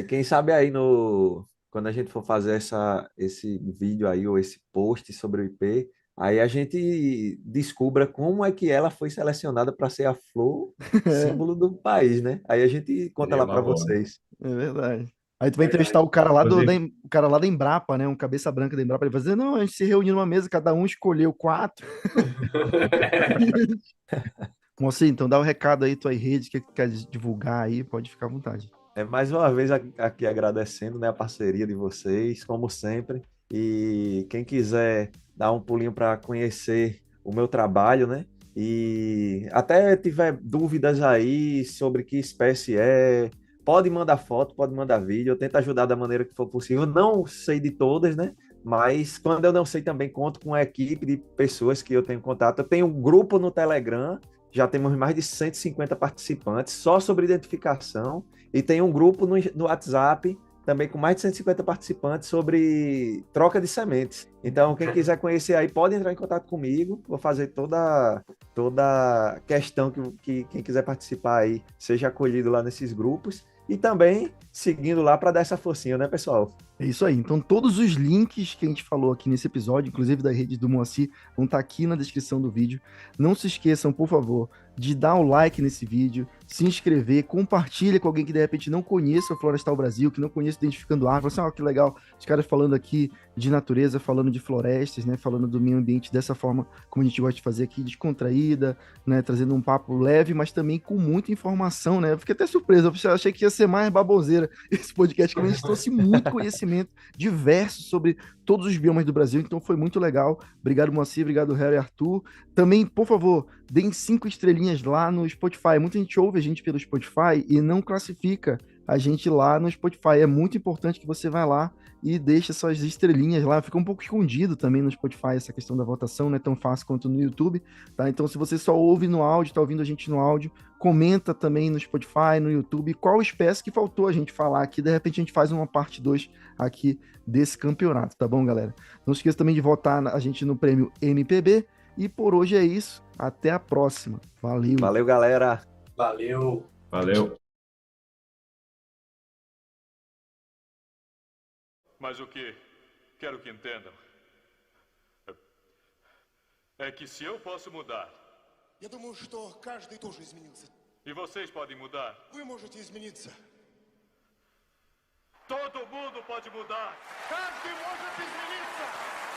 Quem sabe aí quando a gente for fazer esse vídeo aí, ou esse post sobre o IP, aí a gente descubra como é que ela foi selecionada para ser a flor símbolo do país, né? Aí a gente conta lá para vocês. É verdade. Aí tu vai entrevistar o cara lá da Embrapa, né? Um cabeça branca da Embrapa. Ele vai dizer, não, a gente se reuniu numa mesa, cada um escolheu 4. Mocinho, então dá um recado aí, tua rede, que quer divulgar aí, pode ficar à vontade. Mais uma vez aqui agradecendo, né, a parceria de vocês, como sempre. E quem quiser dar um pulinho para conhecer o meu trabalho, né? E até tiver dúvidas aí sobre que espécie pode mandar foto, pode mandar vídeo. Eu tento ajudar da maneira que for possível. Não sei de todas, né? Mas quando eu não sei também, conto com uma equipe de pessoas que eu tenho contato. Eu tenho um grupo no Telegram, já temos mais de 150 participantes, só sobre identificação. E tem um grupo no WhatsApp, também com mais de 150 participantes, sobre troca de sementes. Então, quem quiser conhecer aí, pode entrar em contato comigo. Vou fazer toda questão que quem quiser participar aí seja acolhido lá nesses grupos. E também seguindo lá para dar essa forcinha, né, pessoal? É isso aí. Então, todos os links que a gente falou aqui nesse episódio, inclusive da rede do Moacir, vão estar aqui na descrição do vídeo. Não se esqueçam, por favor, de dar o like nesse vídeo, se inscrever, compartilha com alguém que de repente não conheça o Florestal Brasil, que não conheça Identificando Árvores. Assim, que legal, os caras falando aqui de natureza, falando de florestas, né, falando do meio ambiente dessa forma como a gente gosta de fazer aqui, descontraída, né, trazendo um papo leve, mas também com muita informação, né. Eu fiquei até surpreso, eu achei que ia ser mais baboseira esse podcast, que a gente trouxe muito conhecimento conhecimento diverso sobre todos os biomas do Brasil, então foi muito legal. Obrigado, Moacir, obrigado, Harry e Arthur. Também, por favor, deem 5 estrelinhas lá no Spotify. Muita gente ouve a gente pelo Spotify e não classifica a gente lá no Spotify. É muito importante que você vá lá e deixe suas estrelinhas lá. Fica um pouco escondido também no Spotify essa questão da votação, não é tão fácil quanto no YouTube, tá? Então, se você só ouve no áudio, tá ouvindo a gente no áudio, comenta também no Spotify, no YouTube, qual espécie que faltou a gente falar aqui. De repente a gente faz uma parte 2 aqui desse campeonato, tá bom, galera? Não esqueça também de votar a gente no prêmio MPB. E por hoje é isso. Até a próxima. Valeu. Valeu, galera. Valeu. Valeu. Mas o que quero que entendam é que se eu posso mudar, Я думаю, что каждый тоже изменился. e vocês podem mudar, Вы можете измениться. todo mundo pode mudar. Каждый может измениться.